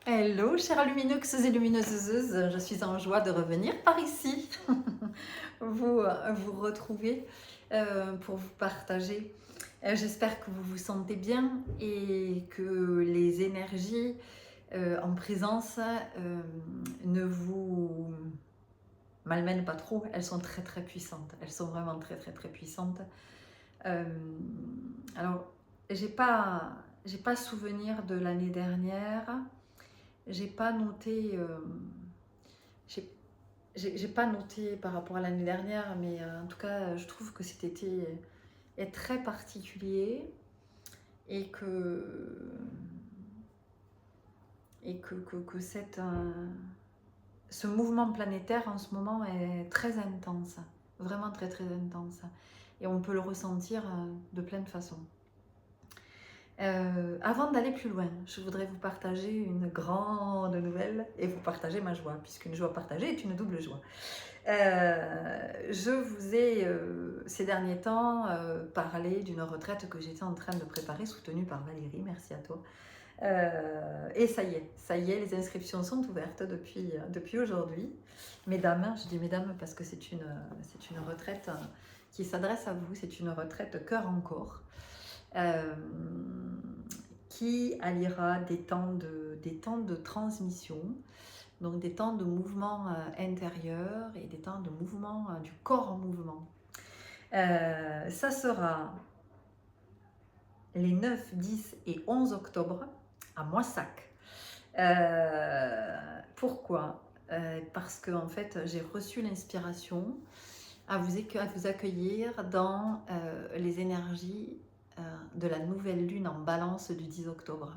Hello, chers lumineux et lumineuses, je suis en joie de revenir par ici, vous retrouver pour vous partager. J'espère que vous vous sentez bien et que les énergies en présence ne vous malmènent pas trop. Elles sont très très puissantes, elles sont vraiment très très très puissantes. Euh, alors, j'ai pas souvenir de l'année dernière. J'ai pas noté, j'ai j'ai pas noté par rapport à l'année dernière, mais en tout cas, je trouve que cet été est très particulier et que ce mouvement planétaire en ce moment est très intense, vraiment très très intense. Et on peut le ressentir de plein de façons. Avant d'aller plus loin, je voudrais vous partager une grande nouvelle et vous partager ma joie, puisqu'une joie partagée est une double joie. Je vous ai ces derniers temps parlé d'une retraite que j'étais en train de préparer, soutenue par Valérie, merci à toi. Et ça y est, les inscriptions sont ouvertes depuis aujourd'hui. Mesdames, je dis mesdames parce que c'est une retraite qui s'adresse à vous, c'est une retraite cœur en corps. Qui alliera des temps de transmission, donc des temps de mouvement intérieur et des temps de mouvement du corps en mouvement. Ça sera les 9, 10 et 11 octobre à Moissac. Pourquoi Parce que en fait, j'ai reçu l'inspiration à vous accueillir dans les énergies de la nouvelle lune en balance du 10 octobre.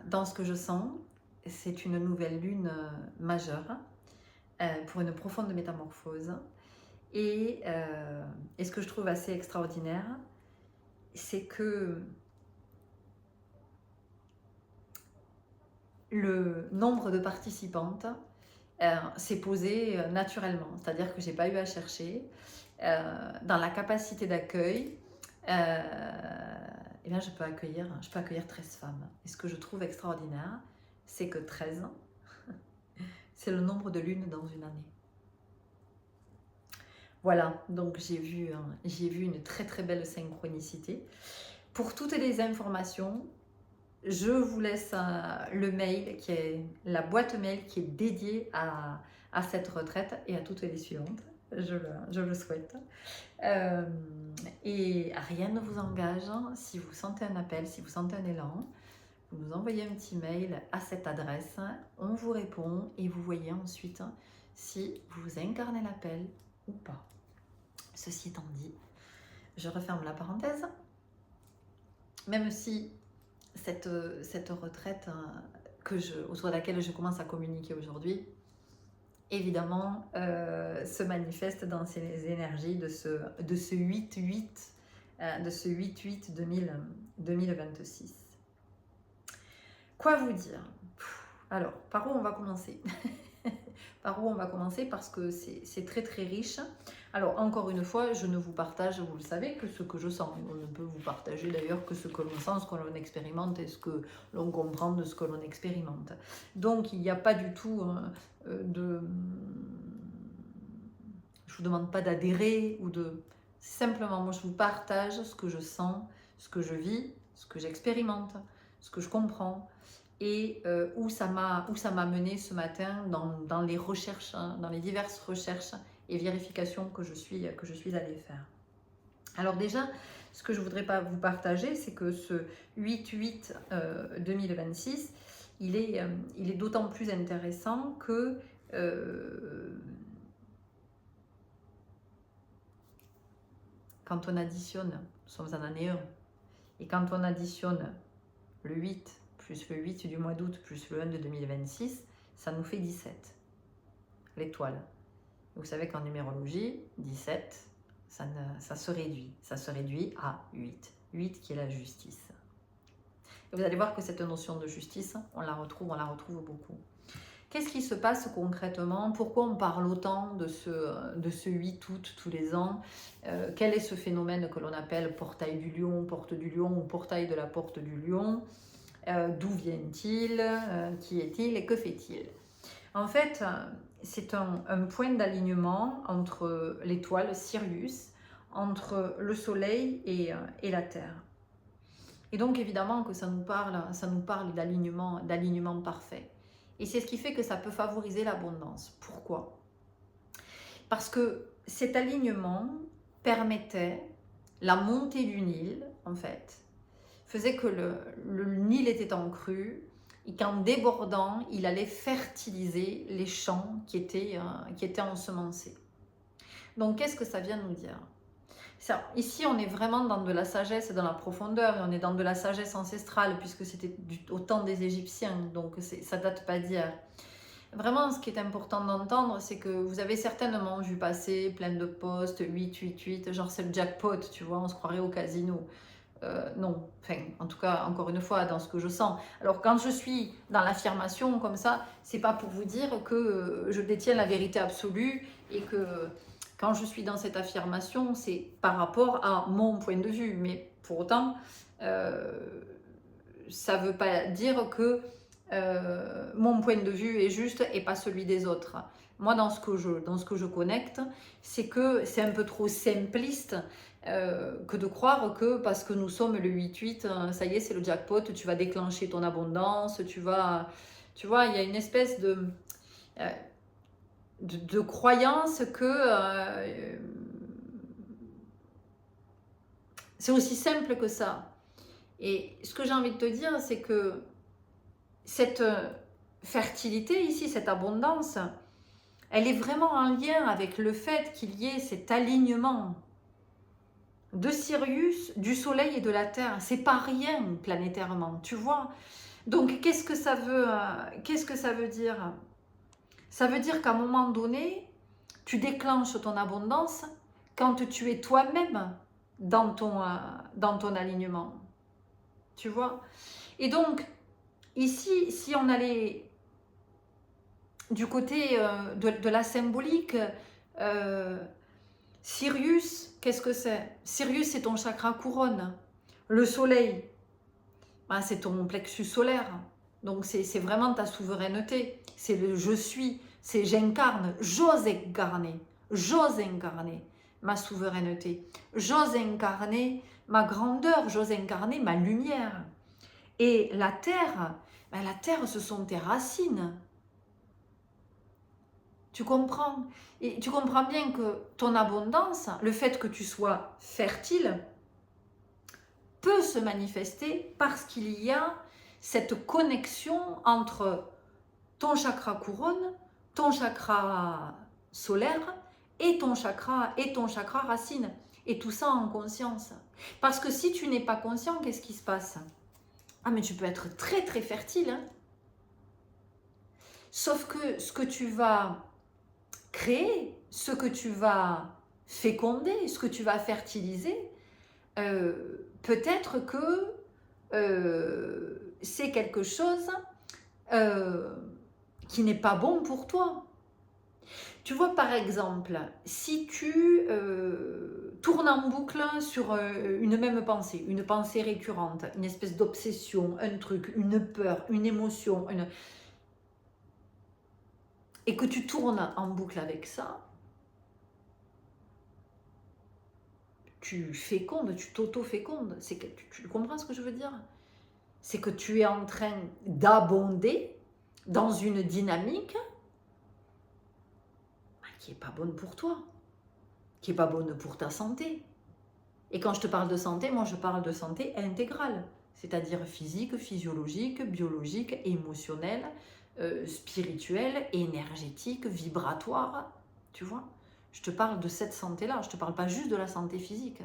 Dans ce que je sens, c'est une nouvelle lune majeure pour une profonde métamorphose. Et ce que je trouve assez extraordinaire, c'est que le nombre de participantes s'est posé naturellement. C'est-à-dire que je n'ai pas eu à chercher. Dans la capacité d'accueil, eh bien, je peux accueillir 13 femmes. Et ce que je trouve extraordinaire, c'est que 13, c'est le nombre de lunes dans une année. Voilà, donc j'ai vu une très très belle synchronicité. Pour toutes les informations, je vous laisse le mail, qui est la boîte mail qui est dédiée à cette retraite et à toutes les suivantes. Je le souhaite. Et rien ne vous engage. Si vous sentez un appel, si vous sentez un élan, vous nous envoyez un petit mail à cette adresse. On vous répond et vous voyez ensuite si vous incarnez l'appel ou pas. Ceci étant dit, je referme la parenthèse. Même si cette retraite autour de laquelle je commence à communiquer aujourd'hui, évidemment, se manifeste dans ces énergies de ce 8-8, de ce 8-8 2026. Quoi vous dire? Alors, par où on va commencer? Par où on va commencer? Parce que c'est très très riche. Alors, encore une fois, je ne vous partage, vous le savez, que ce que je sens. On ne peut vous partager d'ailleurs que ce que l'on sent, ce que l'on expérimente et ce que l'on comprend de ce que l'on expérimente. Donc, il n'y a pas du tout de... Je ne vous demande pas d'adhérer ou de... Simplement, moi, je vous partage ce que je sens, ce que je vis, ce que j'expérimente, ce que je comprends et où ça m'a mené ce matin dans les recherches, dans les diverses recherches et vérifications que je suis allée faire. Alors déjà, ce que je voudrais pas vous partager, c'est que ce 8-8 2026, il est d'autant plus intéressant que quand on additionne, nous sommes en année 1, et quand on additionne le 8 plus le 8 du mois d'août plus le 1 de 2026, ça nous fait 17, l'étoile. Vous savez qu'en numérologie, 17, ça se réduit à 8. 8 qui est la justice. Et vous allez voir que cette notion de justice, on la retrouve beaucoup. Qu'est-ce qui se passe concrètement? Pourquoi on parle autant de ce 8 août tous les ans? Quel est ce phénomène que l'on appelle portail du lion, porte du lion ou portail de la porte du lion? D'où vient-il? Qui est-il? Et que fait-il? En fait, c'est un point d'alignement entre l'étoile Sirius, entre le Soleil et la Terre. Et donc évidemment que ça nous parle d'alignement parfait. Et c'est ce qui fait que ça peut favoriser l'abondance. Pourquoi? Parce que cet alignement permettait la montée du Nil, en fait, faisait que le Nil était en crue et qu'en débordant, il allait fertiliser les champs qui étaient ensemencés. Donc qu'est-ce que ça vient nous dire? Ici, on est vraiment dans de la sagesse et dans la profondeur, et on est dans de la sagesse ancestrale, puisque c'était au temps des Égyptiens, donc ça date pas d'hier. Vraiment, ce qui est important d'entendre, c'est que vous avez certainement vu passer plein de posts, 888, genre c'est le jackpot, tu vois, on se croirait au casino. Non, enfin, en tout cas, encore une fois, dans ce que je sens. Alors, quand je suis dans l'affirmation comme ça, c'est pas pour vous dire que je détiens la vérité absolue et que quand je suis dans cette affirmation, c'est par rapport à mon point de vue. Mais pour autant, ça veut pas dire que mon point de vue est juste et pas celui des autres. Moi, dans ce que je connecte, c'est que c'est un peu trop simpliste que de croire que parce que nous sommes le 8-8, ça y est, c'est le jackpot, tu vas déclencher ton abondance, tu vois, il y a une espèce de croyance que c'est aussi simple que ça. Et ce que j'ai envie de te dire, c'est que cette fertilité ici, cette abondance, elle est vraiment en lien avec le fait qu'il y ait cet alignement de Sirius, du Soleil et de la Terre. C'est pas rien planétairement, tu vois. Donc qu'est-ce que ça veut dire? Ça veut dire qu'à un moment donné, tu déclenches ton abondance quand tu es toi-même dans ton alignement. Tu vois? Et donc, ici, si on allait du côté de la symbolique, Sirius, qu'est-ce que c'est? Sirius, c'est ton chakra couronne. Le soleil, c'est ton plexus solaire. Donc, c'est vraiment ta souveraineté. C'est le je suis. C'est j'incarne. J'ose incarner ma souveraineté. J'ose incarner ma grandeur. J'ose incarner ma lumière. Et la terre, ce sont tes racines. Tu comprends? Et tu comprends bien que ton abondance, le fait que tu sois fertile, peut se manifester parce qu'il y a cette connexion entre ton chakra couronne, ton chakra solaire et ton chakra racine. Et tout ça en conscience. Parce que si tu n'es pas conscient, qu'est-ce qui se passe? Ah, mais tu peux être très très fertile. Hein. Sauf que ce que tu vas créer, ce que tu vas féconder, ce que tu vas fertiliser, peut-être que c'est quelque chose qui n'est pas bon pour toi. Tu vois, par exemple, si tu tournes en boucle sur une même pensée, une pensée récurrente, une espèce d'obsession, un truc, une peur, une émotion, et que tu tournes en boucle avec ça, tu fécondes, tu t'auto-fécondes. Tu comprends ce que je veux dire? C'est que tu es en train d'abonder dans une dynamique qui n'est pas bonne pour toi, qui n'est pas bonne pour ta santé. Et quand je te parle de santé, moi je parle de santé intégrale, c'est-à-dire physique, physiologique, biologique, émotionnelle, spirituelle, énergétique, vibratoire, tu vois. Je te parle de cette santé-là, je ne te parle pas juste de la santé physique.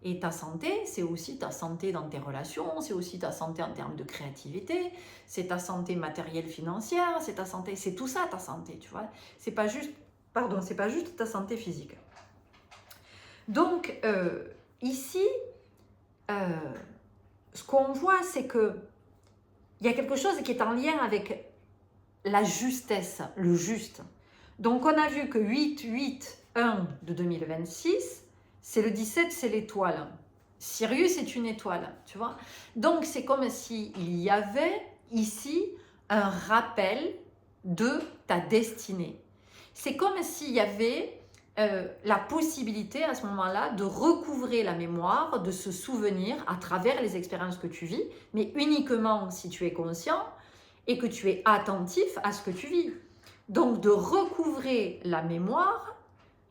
Et ta santé, c'est aussi ta santé dans tes relations, c'est aussi ta santé en termes de créativité, c'est ta santé matérielle financière, c'est ta santé, c'est tout ça ta santé, tu vois. C'est pas juste ta santé physique. Donc, ici, ce qu'on voit, c'est que il y a quelque chose qui est en lien avec la justesse, le juste. Donc, on a vu que 8-8-1 de 2026, c'est le 17, c'est l'étoile. Sirius est une étoile, tu vois. Donc, c'est comme s'il y avait ici un rappel de ta destinée. C'est comme s'il y avait la possibilité à ce moment-là de recouvrer la mémoire, de se souvenir à travers les expériences que tu vis, mais uniquement si tu es conscient et que tu es attentif à ce que tu vis. Donc, de recouvrer la mémoire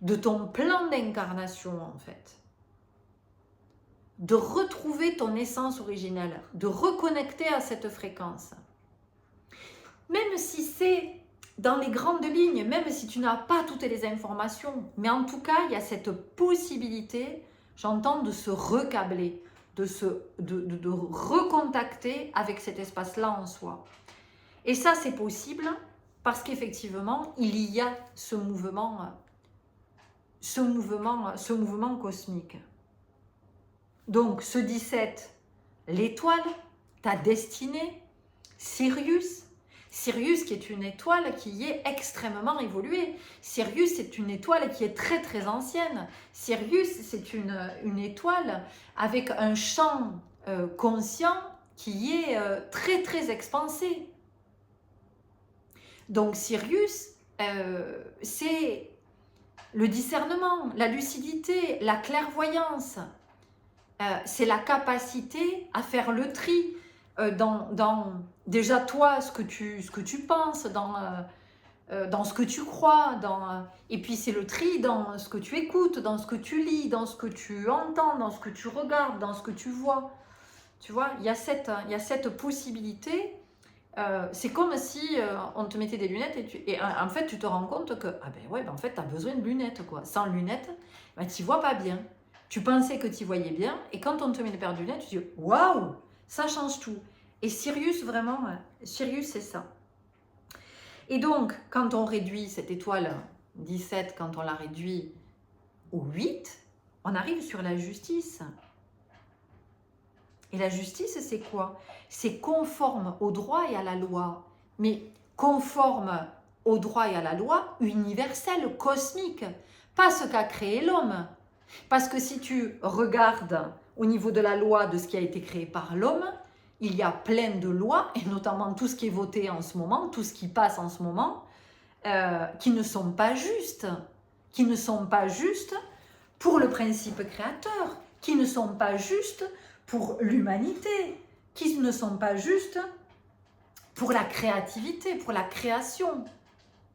de ton plan d'incarnation, en fait. De retrouver ton essence originelle, de reconnecter à cette fréquence. Même si c'est dans les grandes lignes, même si tu n'as pas toutes les informations, mais en tout cas, il y a cette possibilité, j'entends, de se recabler, de recontacter avec cet espace-là en soi. Et ça, c'est possible parce qu'effectivement, il y a ce mouvement cosmique. Donc, ce 17, l'étoile, ta destinée, Sirius qui est une étoile qui est extrêmement évoluée. Sirius, c'est une étoile qui est très très ancienne. Sirius, c'est une étoile avec un champ conscient qui est très très expansé. Donc, Sirius, c'est le discernement, la lucidité, la clairvoyance. C'est la capacité à faire le tri dans déjà toi, ce que tu penses, dans ce que tu crois, et puis c'est le tri dans ce que tu écoutes, dans ce que tu lis, dans ce que tu entends, dans ce que tu regardes, dans ce que tu vois. Tu vois, il y a cette possibilité. C'est comme si on te mettait des lunettes et en fait tu te rends compte que en fait tu as besoin de lunettes, quoi. Sans lunettes, tu vois pas bien. Tu pensais que tu voyais bien et quand on te met des paires de lunettes, tu dis waouh, ça change tout. Et Sirius, vraiment, Sirius c'est ça. Et donc quand on réduit cette étoile 17, quand on la réduit au 8, on arrive sur la justice. Et la justice, c'est quoi? C'est conforme au droit et à la loi. Mais conforme au droit et à la loi universelle, cosmique. Pas ce qu'a créé l'homme. Parce que si tu regardes au niveau de la loi de ce qui a été créé par l'homme, il y a plein de lois, et notamment tout ce qui est voté en ce moment, tout ce qui passe en ce moment, qui ne sont pas justes. Qui ne sont pas justes pour le principe créateur. Qui ne sont pas justes pour l'humanité, qui ne sont pas justes pour la créativité, pour la création.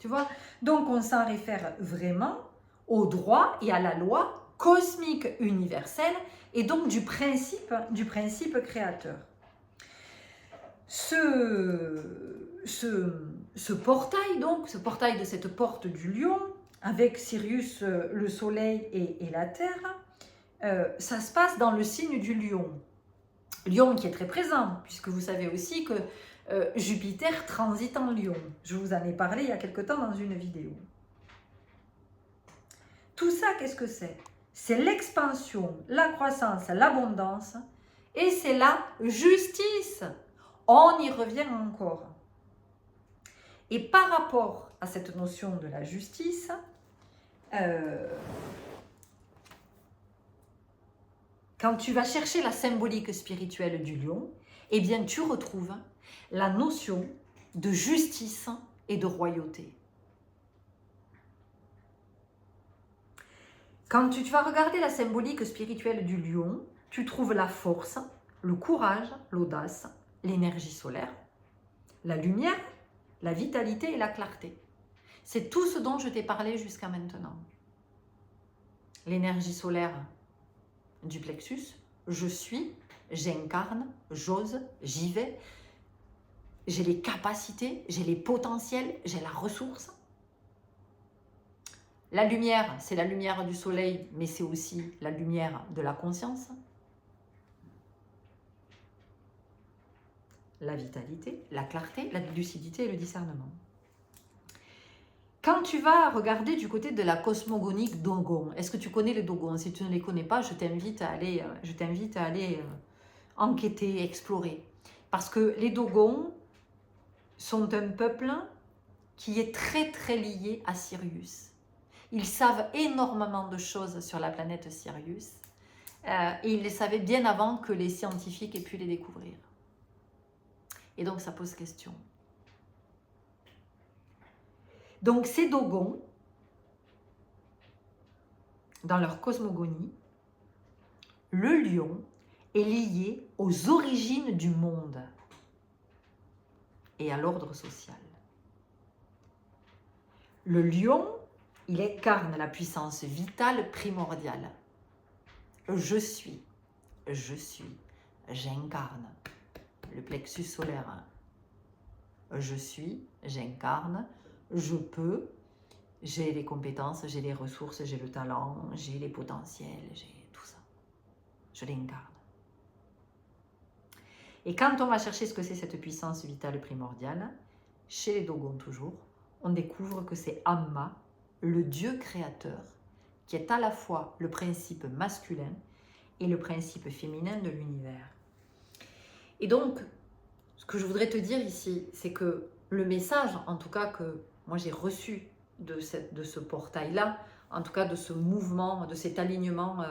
Tu vois? Donc, on s'en réfère vraiment au droit et à la loi cosmique universelle et donc du principe créateur. Ce portail, donc, ce portail de cette porte du lion, avec Sirius, le soleil et la terre, ça se passe dans le signe du lion. Lion qui est très présent, puisque vous savez aussi que Jupiter transite en lion. Je vous en ai parlé il y a quelque temps dans une vidéo. Tout ça, qu'est-ce que c'est? C'est l'expansion, la croissance, l'abondance, et c'est la justice. On y revient encore. Et par rapport à cette notion de la justice, quand tu vas chercher la symbolique spirituelle du lion, eh bien tu retrouves la notion de justice et de royauté. Quand tu vas regarder la symbolique spirituelle du lion, tu trouves la force, le courage, l'audace, l'énergie solaire, la lumière, la vitalité et la clarté. C'est tout ce dont je t'ai parlé jusqu'à maintenant. L'énergie solaire du plexus, je suis, j'incarne, j'ose, j'y vais, j'ai les capacités, j'ai les potentiels, j'ai la ressource. La lumière, c'est la lumière du soleil, mais c'est aussi la lumière de la conscience. La vitalité, la clarté, la lucidité et le discernement. Quand tu vas regarder du côté de la cosmogonie Dogon, est-ce que tu connais les Dogons? Si tu ne les connais pas, je t'invite à aller enquêter, explorer. Parce que les Dogons sont un peuple qui est très très lié à Sirius. Ils savent énormément de choses sur la planète Sirius. Et il les savait bien avant que les scientifiques aient pu les découvrir. Et donc ça pose question. Donc ces Dogons, dans leur cosmogonie, le lion est lié aux origines du monde et à l'ordre social. Le lion, il incarne la puissance vitale primordiale. Je suis, j'incarne le plexus solaire. Je suis, j'incarne, je peux, j'ai les compétences, j'ai les ressources, j'ai le talent, j'ai les potentiels, j'ai tout ça. Je l'incarne. Et quand on va chercher ce que c'est cette puissance vitale primordiale, chez les Dogons toujours, on découvre que c'est Amma, le Dieu créateur, qui est à la fois le principe masculin et le principe féminin de l'univers. Et donc, ce que je voudrais te dire ici, c'est que le message, en tout cas que moi j'ai reçu de ce portail-là, en tout cas de ce mouvement, de cet alignement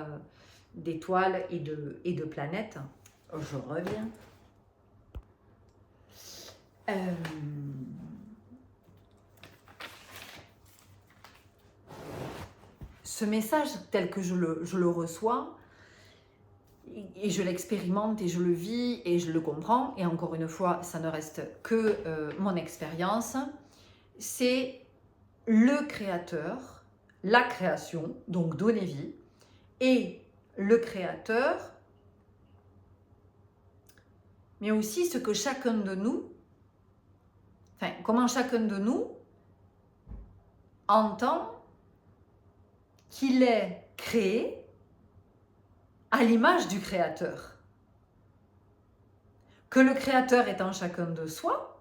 d'étoiles et de planètes, je reviens. Ce message tel que je le reçois, et je l'expérimente et je le vis et je le comprends, et encore une fois, ça ne reste que mon expérience, c'est le créateur, la création, donc donner vie, et le créateur, mais aussi ce que chacun de nous, enfin, comment chacun de nous entend qu'il est créé à l'image du Créateur. Que le Créateur est en chacun de soi,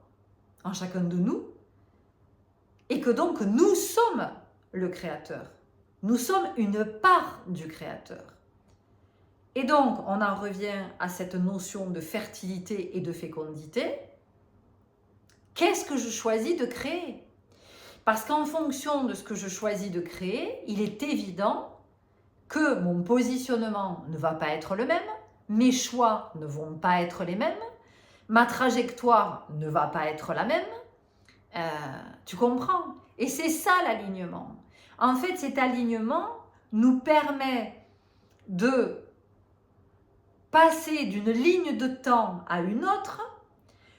en chacun de nous, et que donc nous sommes le Créateur. Nous sommes une part du Créateur. Et donc, on en revient à cette notion de fertilité et de fécondité. Qu'est-ce que je choisis de créer? Parce qu'en fonction de ce que je choisis de créer, il est évident que mon positionnement ne va pas être le même, mes choix ne vont pas être les mêmes, ma trajectoire ne va pas être la même. Tu comprends? Et c'est ça l'alignement. En fait, cet alignement nous permet de passer d'une ligne de temps à une autre,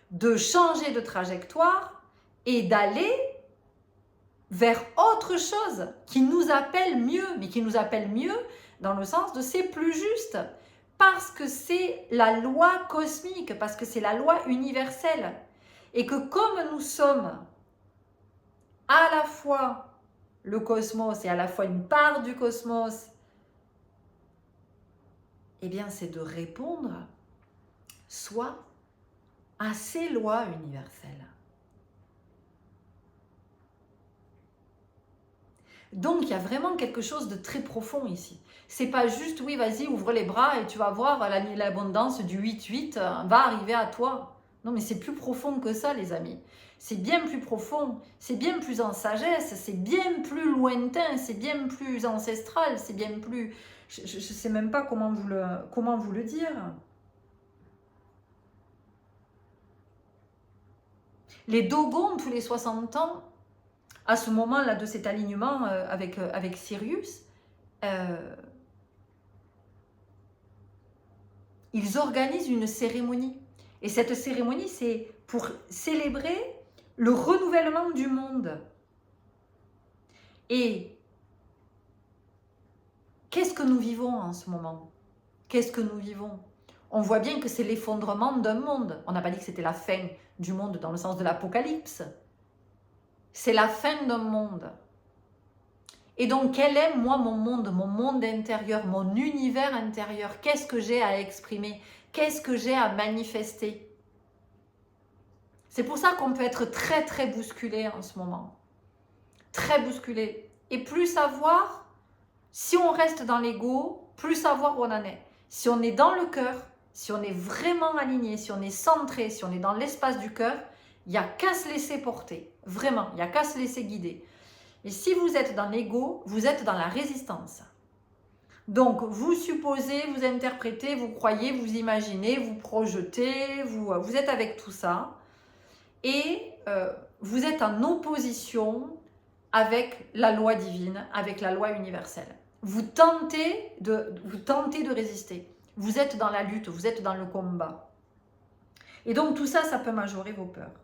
de changer de trajectoire et d'aller vers autre chose qui nous appelle mieux, mais qui nous appelle mieux dans le sens de c'est plus juste, parce que c'est la loi cosmique, parce que c'est la loi universelle, et que comme nous sommes à la fois le cosmos et à la fois une part du cosmos, eh bien c'est de répondre soit à ces lois universelles. Donc, il y a vraiment quelque chose de très profond ici. C'est pas juste, oui, vas-y, ouvre les bras et tu vas voir, l'abondance du 8-8 va arriver à toi. Non, mais c'est plus profond que ça, les amis. C'est bien plus profond, c'est bien plus en sagesse, c'est bien plus lointain, c'est bien plus ancestral, c'est bien plus... Je ne sais même pas comment vous le dire. Les Dogons, tous les 60 ans, à ce moment-là de cet alignement avec Sirius, ils organisent une cérémonie. Et cette cérémonie, c'est pour célébrer le renouvellement du monde. Et qu'est-ce que nous vivons en ce moment? Qu'est-ce que nous vivons? On voit bien que c'est l'effondrement d'un monde. On n'a pas dit que c'était la fin du monde dans le sens de l'apocalypse. C'est la fin d'un monde. Et donc, quel est, moi, mon monde intérieur, mon univers intérieur? Qu'est-ce que j'ai à exprimer? Qu'est-ce que j'ai à manifester? C'est pour ça qu'on peut être très, très bousculé en ce moment. Très bousculé. Et plus savoir, si on reste dans l'ego, plus savoir où on en est. Si on est dans le cœur, si on est vraiment aligné, si on est centré, si on est dans l'espace du cœur, il n'y a qu'à se laisser porter. Vraiment, il n'y a qu'à se laisser guider. Et si vous êtes dans l'ego, vous êtes dans la résistance. Donc, vous supposez, vous interprétez, vous croyez, vous imaginez, vous projetez, vous êtes avec tout ça. Et vous êtes en opposition avec la loi divine, avec la loi universelle. Vous tentez de résister. Vous êtes dans la lutte, vous êtes dans le combat. Et donc tout ça, ça peut majorer vos peurs.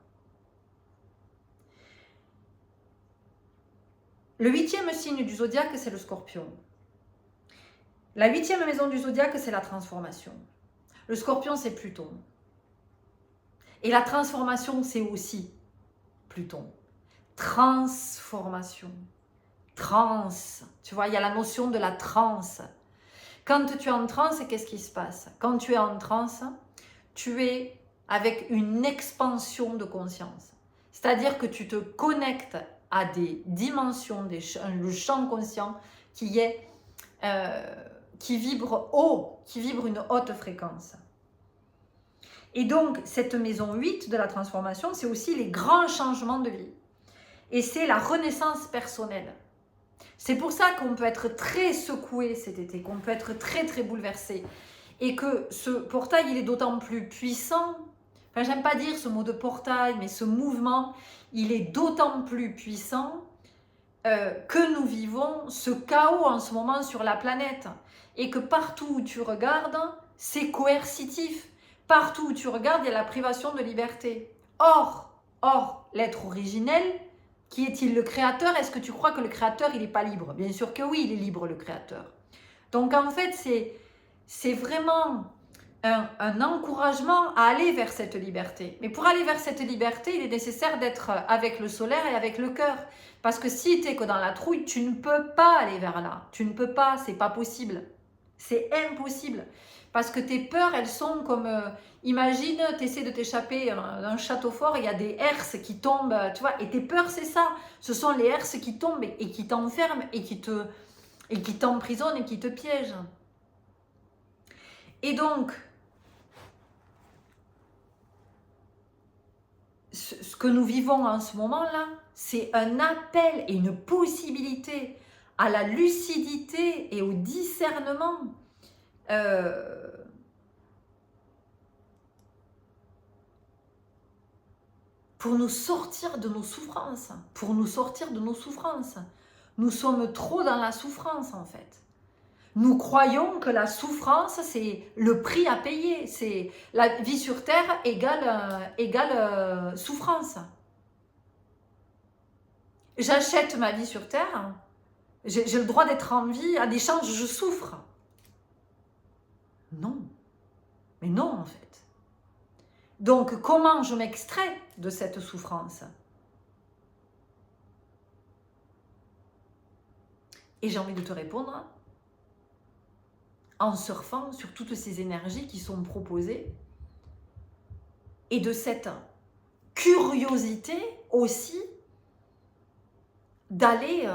Le 8e signe du zodiaque, c'est le Scorpion. La 8e maison du zodiaque, c'est la transformation. Le Scorpion, c'est Pluton. Et la transformation, c'est aussi Pluton. Transformation. Trans. Tu vois, il y a la notion de la transe. Quand tu es en transe, qu'est-ce qui se passe? Quand tu es en transe, tu es avec une expansion de conscience. C'est-à-dire que tu te connectes à des dimensions, le champ conscient qui vibre haut, qui vibre une haute fréquence. Et donc, cette maison 8 de la transformation, c'est aussi les grands changements de vie. Et c'est la renaissance personnelle. C'est pour ça qu'on peut être très secoué cet été, qu'on peut être très très bouleversé. Et que ce portail, il est d'autant plus puissant. Enfin, j'aime pas dire ce mot de portail, mais ce mouvement, il est d'autant plus puissant que nous vivons ce chaos en ce moment sur la planète. Et que partout où tu regardes, c'est coercitif. Partout où tu regardes, il y a la privation de liberté. Or, l'être originel, qui est-il, le créateur? Est-ce que tu crois que le créateur, il n'est pas libre? Bien sûr que oui, il est libre, le créateur. Donc en fait, c'est vraiment un encouragement à aller vers cette liberté. Mais pour aller vers cette liberté, il est nécessaire d'être avec le solaire et avec le cœur. Parce que si tu es que dans la trouille, tu ne peux pas aller vers là. Tu ne peux pas, c'est pas possible. C'est impossible. Parce que tes peurs, elles sont comme... imagine, tu essaies de t'échapper d'un château fort, il y a des herses qui tombent, tu vois. Et tes peurs, c'est ça. Ce sont les herses qui tombent et qui t'enferment et qui t'emprisonnent et qui te piègent. Et donc, ce que nous vivons en ce moment-là, c'est un appel et une possibilité à la lucidité et au discernement. Pour nous sortir de nos souffrances. Nous sommes trop dans la souffrance en fait. Nous croyons que la souffrance, c'est le prix à payer. C'est la vie sur Terre égale souffrance. J'achète ma vie sur Terre, j'ai le droit d'être en vie, en échange, je souffre. Non. Mais non, en fait. Donc, comment je m'extrais de cette souffrance? Et j'ai envie de te répondre en surfant sur toutes ces énergies qui sont proposées et de cette curiosité aussi d'aller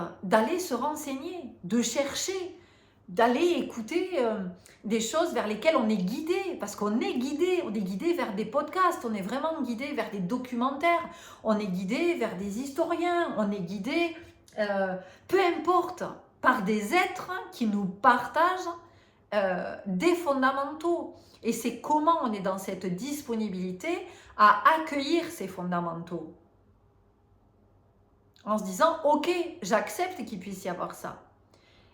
se renseigner, de chercher, d'aller écouter des choses vers lesquelles on est guidé, parce qu'on est guidé vers des podcasts, on est vraiment guidé vers des documentaires, on est guidé vers des historiens, on est guidé, peu importe, par des êtres qui nous partagent des fondamentaux. Et c'est comment on est dans cette disponibilité à accueillir ces fondamentaux. En se disant, ok, j'accepte qu'il puisse y avoir ça.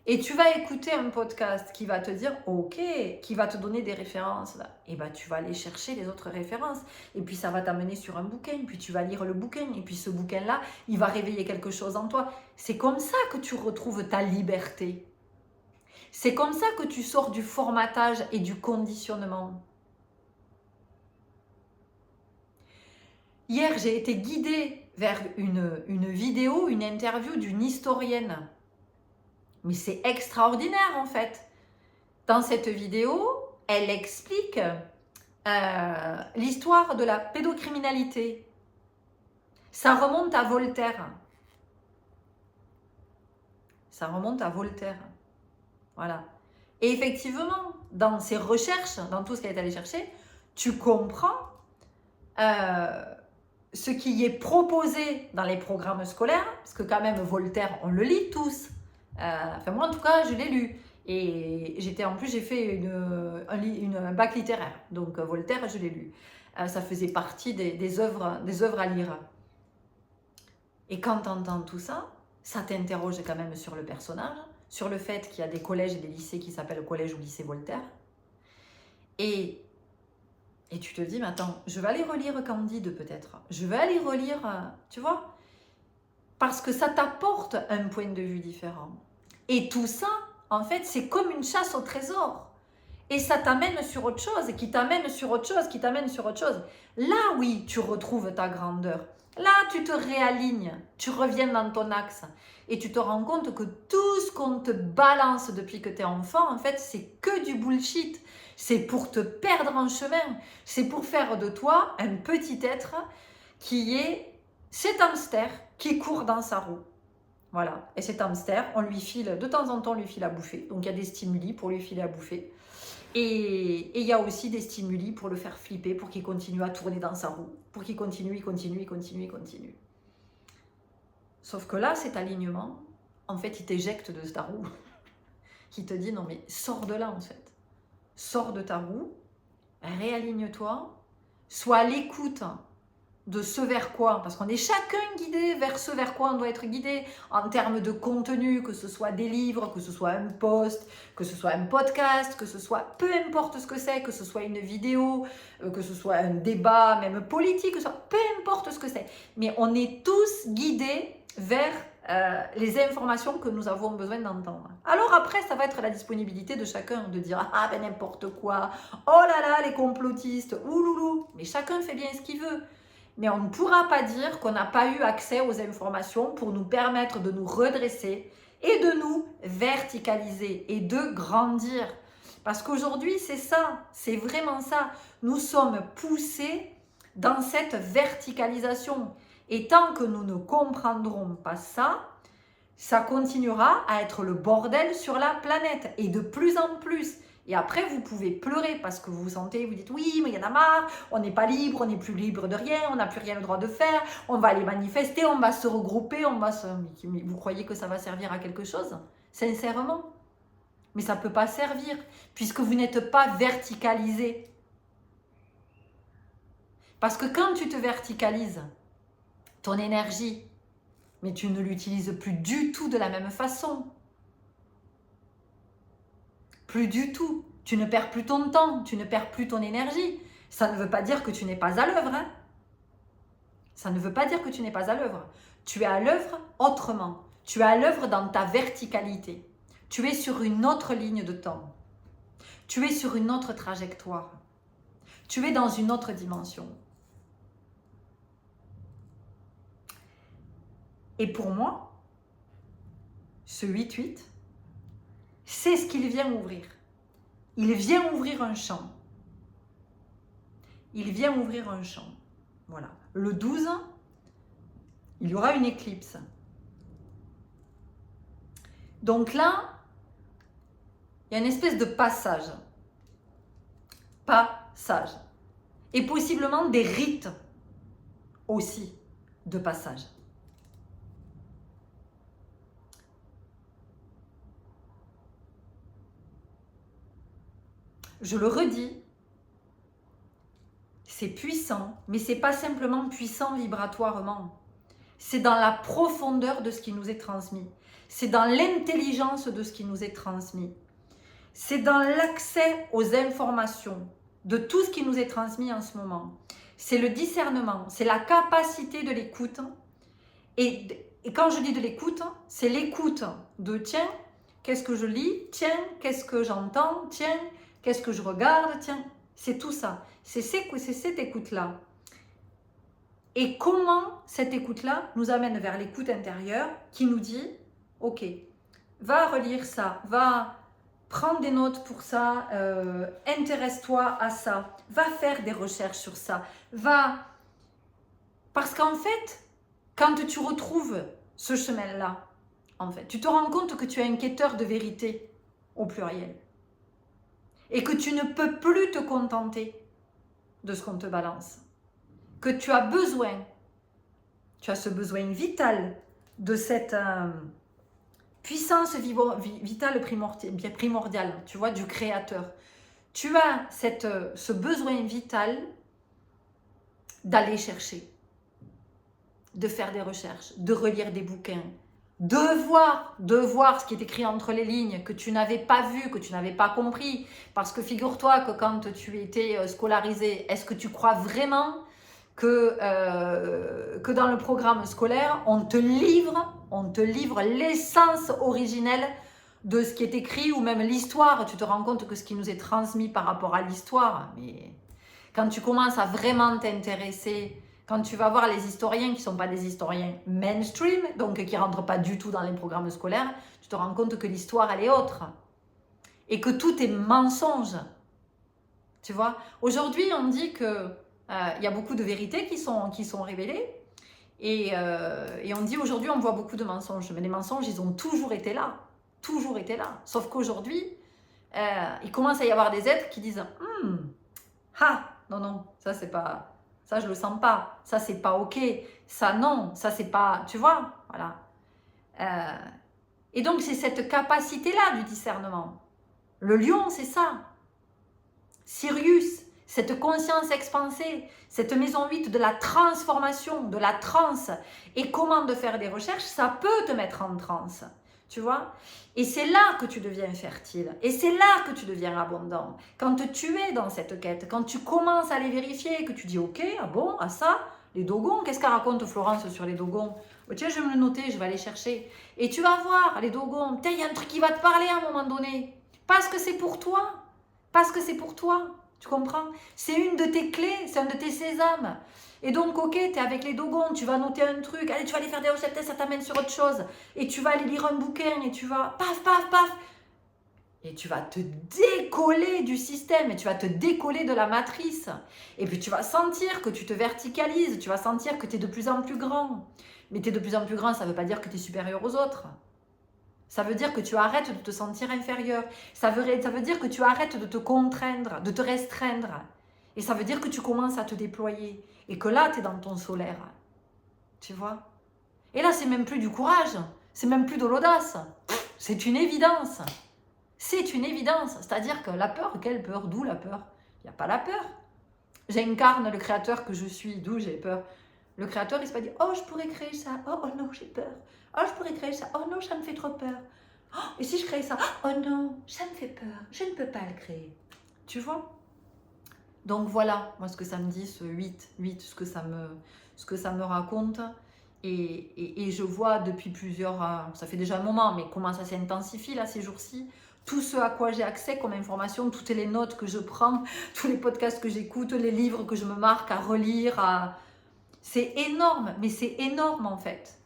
Et tu vas écouter un podcast qui va te dire, ok, qui va te donner des références. Et bien, tu vas aller chercher les autres références. Et puis, ça va t'amener sur un bouquin. Puis, tu vas lire le bouquin. Et puis, ce bouquin-là, il va réveiller quelque chose en toi. C'est comme ça que tu retrouves ta liberté. C'est comme ça que tu sors du formatage et du conditionnement. Hier, j'ai été guidée vers une vidéo, une interview d'une historienne. Mais c'est extraordinaire en fait. Dans cette vidéo, elle explique l'histoire de la pédocriminalité. Ça remonte à Voltaire. Voilà. Et effectivement, dans ses recherches, dans tout ce qu'elle est allée chercher, tu comprends ce qui est proposé dans les programmes scolaires, parce que quand même Voltaire, on le lit tous. Enfin moi en tout cas, je l'ai lu. Et en plus, j'ai fait un bac littéraire. Donc Voltaire, je l'ai lu. Ça faisait partie des œuvres à lire. Et quand tu entends tout ça, ça t'interroge quand même sur le personnage, sur le fait qu'il y a des collèges et des lycées qui s'appellent collège ou lycée Voltaire. Et tu te dis, mais attends, je vais aller relire Candide peut-être. Je vais aller relire, tu vois, parce que ça t'apporte un point de vue différent. Et tout ça, en fait, c'est comme une chasse au trésor. Et ça t'amène sur autre chose, qui t'amène sur autre chose, qui t'amène sur autre chose. Là, oui, tu retrouves ta grandeur. Là, tu te réalignes, tu reviens dans ton axe. Et tu te rends compte que tout ce qu'on te balance depuis que tu es enfant, en fait, c'est que du bullshit. C'est pour te perdre en chemin. C'est pour faire de toi un petit être qui est cet hamster qui court dans sa roue. Voilà. Et cet hamster, on lui file, de temps en temps, on lui file à bouffer. Donc, il y a des stimuli pour lui filer à bouffer. Et il y a aussi des stimuli pour le faire flipper, pour qu'il continue à tourner dans sa roue, pour qu'il continue. Sauf que là, cet alignement, en fait, il t'éjecte de ta roue. Qui te dit, non mais sors de là en fait. Sors de ta roue, réaligne-toi, sois à l'écoute de ce vers quoi, parce qu'on est chacun guidé vers ce vers quoi on doit être guidé en termes de contenu, que ce soit des livres, que ce soit un post, que ce soit un podcast, que ce soit peu importe ce que c'est, que ce soit une vidéo, que ce soit un débat, même politique, que ce soit, peu importe ce que c'est. Mais on est tous guidés vers les informations que nous avons besoin d'entendre. Alors après, ça va être la disponibilité de chacun de dire ah ben n'importe quoi, oh là là les complotistes, ouloulou, mais chacun fait bien ce qu'il veut. Mais on ne pourra pas dire qu'on n'a pas eu accès aux informations pour nous permettre de nous redresser et de nous verticaliser et de grandir. Parce qu'aujourd'hui, c'est ça, c'est vraiment ça. Nous sommes poussés dans cette verticalisation. Et tant que nous ne comprendrons pas ça, ça continuera à être le bordel sur la planète. Et de plus en plus. Et après, vous pouvez pleurer parce que vous vous sentez, vous dites oui, mais il y en a marre, on n'est pas libre, on n'est plus libre de rien, on n'a plus rien le droit de faire, on va aller manifester, on va se regrouper, on va se... Mais vous croyez que ça va servir à quelque chose? Sincèrement? Mais ça ne peut pas servir puisque vous n'êtes pas verticalisé. Parce que quand tu te verticalises, ton énergie, mais tu ne l'utilises plus du tout de la même façon. Plus du tout. Tu ne perds plus ton temps, tu ne perds plus ton énergie. Ça ne veut pas dire que tu n'es pas à l'œuvre. Hein. Ça ne veut pas dire que tu n'es pas à l'œuvre. Tu es à l'œuvre autrement. Tu es à l'œuvre dans ta verticalité. Tu es sur une autre ligne de temps. Tu es sur une autre trajectoire. Tu es dans une autre dimension. Et pour moi, ce 8-8, c'est ce qu'il vient ouvrir. Il vient ouvrir un champ. Il vient ouvrir un champ. Voilà. Le 12, il y aura une éclipse. Donc là, il y a une espèce de passage. Passage. Et possiblement des rites aussi de passage. Je le redis, c'est puissant, mais ce n'est pas simplement puissant vibratoirement. C'est dans la profondeur de ce qui nous est transmis. C'est dans l'intelligence de ce qui nous est transmis. C'est dans l'accès aux informations de tout ce qui nous est transmis en ce moment. C'est le discernement, c'est la capacité de l'écoute. Et quand je dis de l'écoute, c'est l'écoute de tiens, qu'est-ce que je lis? Tiens, qu'est-ce que j'entends? Tiens, qu'est-ce que je regarde? Tiens, c'est tout ça. C'est cette écoute-là. Et comment cette écoute-là nous amène vers l'écoute intérieure qui nous dit, ok, va relire ça, va prendre des notes pour ça, intéresse-toi à ça, va faire des recherches sur ça, va... Parce qu'en fait, quand tu retrouves ce chemin-là, en fait, tu te rends compte que tu es un quêteur de vérité au pluriel. Et que tu ne peux plus te contenter de ce qu'on te balance. Que tu as besoin, tu as ce besoin vital de cette puissance vitale primordiale, tu vois, du créateur. Tu as ce besoin vital d'aller chercher, de faire des recherches, de relire des bouquins, de voir ce qui est écrit entre les lignes, que tu n'avais pas vu, que tu n'avais pas compris. Parce que figure-toi que quand tu étais scolarisé, est-ce que tu crois vraiment que dans le programme scolaire, on te livre l'essence originelle de ce qui est écrit, ou même l'histoire. Tu te rends compte que ce qui nous est transmis par rapport à l'histoire, mais quand tu commences à vraiment t'intéresser, quand tu vas voir les historiens qui ne sont pas des historiens mainstream, donc qui ne rentrent pas du tout dans les programmes scolaires, tu te rends compte que l'histoire, elle est autre. Et que tout est mensonge. Tu vois, aujourd'hui, on dit que y a beaucoup de vérités qui sont révélées. Et on dit aujourd'hui, on voit beaucoup de mensonges. Mais les mensonges, ils ont toujours été là. Toujours été là. Sauf qu'aujourd'hui, il commence à y avoir des êtres qui disent non, ça c'est pas, ça je le sens pas, ça c'est pas ok, ça non, ça c'est pas, tu vois, voilà. Et donc c'est cette capacité-là du discernement. Le lion, c'est ça. Sirius, cette conscience expansée, cette maison 8 de la transformation, de la transe. Et comment de faire des recherches, ça peut te mettre en transe. Tu vois? Et c'est là que tu deviens fertile. Et c'est là que tu deviens abondant. Quand tu es dans cette quête, quand tu commences à les vérifier, que tu dis ok, ah bon, ah ça, les dogons, qu'est-ce qu'elle raconte Florence sur les dogons? Oh, tiens, je vais me le noter, je vais aller chercher. Et tu vas voir, les dogons, il y a un truc qui va te parler à un moment donné. Parce que c'est pour toi. Parce que c'est pour toi. Tu comprends? C'est une de tes clés, c'est un de tes sésames. Et donc, ok, tu es avec les dogons, tu vas noter un truc, allez, tu vas aller faire des recherches, ça t'amène sur autre chose. Et tu vas aller lire un bouquin et tu vas, paf, paf, paf. Et tu vas te décoller du système et tu vas te décoller de la matrice. Et puis tu vas sentir que tu te verticalises, tu vas sentir que tu es de plus en plus grand. Mais tu es de plus en plus grand, ça ne veut pas dire que tu es supérieur aux autres. Ça veut dire que tu arrêtes de te sentir inférieur. Ça veut dire que tu arrêtes de te contraindre, de te restreindre. Et ça veut dire que tu commences à te déployer. Et que là, tu es dans ton solaire. Tu vois? Et là, c'est même plus du courage. C'est même plus de l'audace. C'est une évidence. C'est une évidence. C'est-à-dire que la peur, quelle peur? D'où la peur? Il n'y a pas la peur. J'incarne le créateur que je suis. D'où j'ai peur? Le créateur, il ne s'est pas dit « Oh, je pourrais créer ça. Oh non, j'ai peur. Oh, je pourrais créer ça. Oh non, ça me fait trop peur. Oh, et si je crée ça? Oh non, ça me fait peur. Je ne peux pas le créer. » Tu vois? Donc voilà, moi, ce que ça me dit, ce 8, ce que ça me raconte. Et je vois depuis ça fait déjà un moment, mais comment ça s'intensifie là ces jours-ci. Tout ce à quoi j'ai accès comme information, toutes les notes que je prends, tous les podcasts que j'écoute, les livres que je me marque à relire, c'est énorme, mais c'est énorme en fait.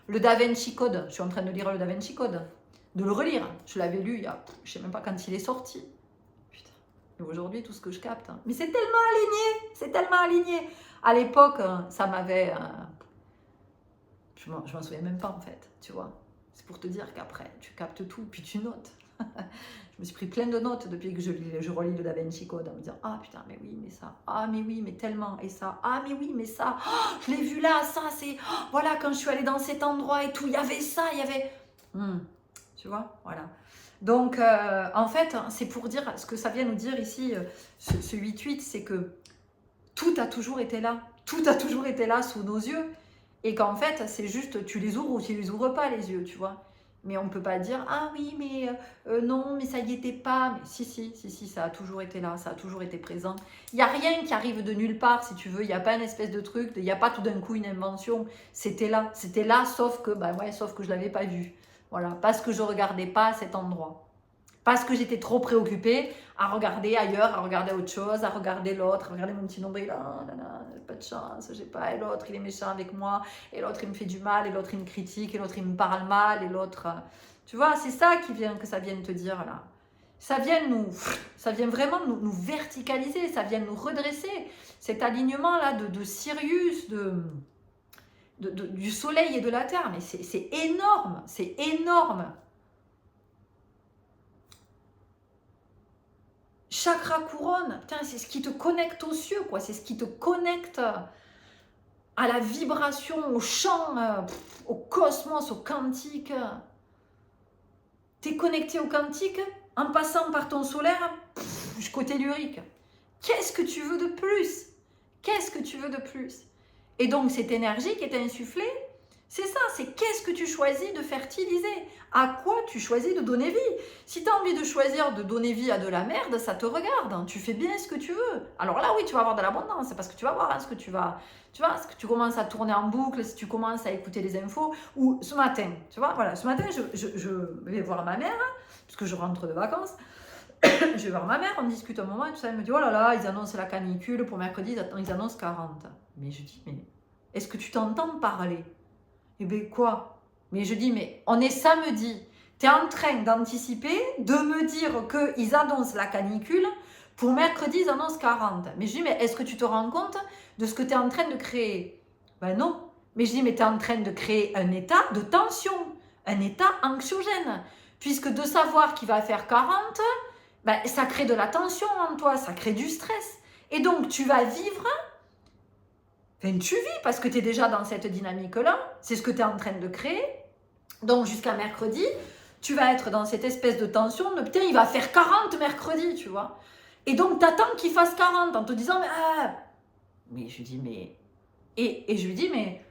Le Da Vinci Code, je suis en train de lire le Da Vinci Code, de le relire. Je l'avais lu il y a, je ne sais même pas quand il est sorti. Putain, et aujourd'hui tout ce que je capte. Mais c'est tellement aligné. À l'époque, ça m'avait... je m'en souviens même pas en fait, tu vois. C'est pour te dire qu'après, tu captes tout, puis tu notes. Je me suis pris plein de notes depuis que je relis le Da Vinci Code, en me disant « Ah putain, mais oui, mais ça. Ah mais oui, mais tellement. Et ça. Ah mais oui, mais ça. Oh, je l'ai vu là, ça, c'est... Oh, voilà, quand je suis allée dans cet endroit et tout, il y avait ça, il y avait... Tu vois, voilà. Donc, en fait, c'est pour dire, ce que ça vient nous dire ici, ce 8-8, c'est que tout a toujours été là. Tout a toujours été là sous nos yeux. Et qu'en fait, c'est juste, tu les ouvres ou tu les ouvres pas, les yeux, tu vois. Mais on ne peut pas dire « Ah oui, mais non, mais ça y était pas. » Mais si, ça a toujours été là, ça a toujours été présent. Il n'y a rien qui arrive de nulle part, si tu veux. Il n'y a pas une espèce de truc, il n'y a pas tout d'un coup une invention. C'était là, sauf que je ne l'avais pas vu. Voilà, parce que je ne regardais pas cet endroit. Parce que j'étais trop préoccupée à regarder ailleurs, à regarder autre chose, à regarder l'autre, à regarder mon petit nombril. Ah, pas de chance, j'ai pas. Et l'autre, il est méchant avec moi. Et l'autre, il me fait du mal. Et l'autre, il me critique. Et l'autre, il me parle mal. Et l'autre... Tu vois, c'est ça que ça vient te dire là. Ça vient vraiment nous verticaliser. Ça vient nous redresser. Cet alignement là de Sirius, du soleil et de la terre. Mais c'est énorme. C'est énorme. Chakra couronne, c'est ce qui te connecte aux cieux, quoi. C'est ce qui te connecte à la vibration, au champ, au cosmos, au quantique. Tu es connecté au quantique en passant par ton solaire jusqu'au tellurique. Qu'est-ce que tu veux de plus? Qu'est-ce que tu veux de plus? Et donc, cette énergie qui est insufflée, c'est ça, c'est qu'est-ce que tu choisis de fertiliser? À quoi tu choisis de donner vie? Si tu as envie de choisir de donner vie à de la merde, ça te regarde, hein. Tu fais bien ce que tu veux. Alors là, oui, tu vas avoir de l'abondance, parce que tu vas voir hein, ce que tu vois, ce que tu commences à tourner en boucle, si tu commences à écouter les infos, ou ce matin, tu vois, voilà, ce matin, je vais voir ma mère, parce que je rentre de vacances, je vais voir ma mère, on discute un moment, et tout ça, elle me dit, oh là là, ils annoncent la canicule, pour mercredi, ils annoncent 40. Mais je dis, mais est-ce que tu t'entends parler? Eh bien quoi? Mais je dis, mais on est samedi, tu es en train d'anticiper, de me dire qu'ils annoncent la canicule, pour mercredi ils annoncent 40. Mais je dis, mais est-ce que tu te rends compte de ce que tu es en train de créer? Ben non. Mais je dis, mais tu es en train de créer un état de tension, un état anxiogène. Puisque de savoir qu'il va faire 40, ben, ça crée de la tension en toi, ça crée du stress. Et donc tu vas vivre... Enfin, tu vis parce que tu es déjà dans cette dynamique-là. C'est ce que tu es en train de créer. Donc, jusqu'à mercredi, tu vas être dans cette espèce de tension de putain, il va faire 40 mercredi, tu vois. Et donc, tu attends qu'il fasse 40 en te disant, mais je lui dis, mais. Et je lui dis, mais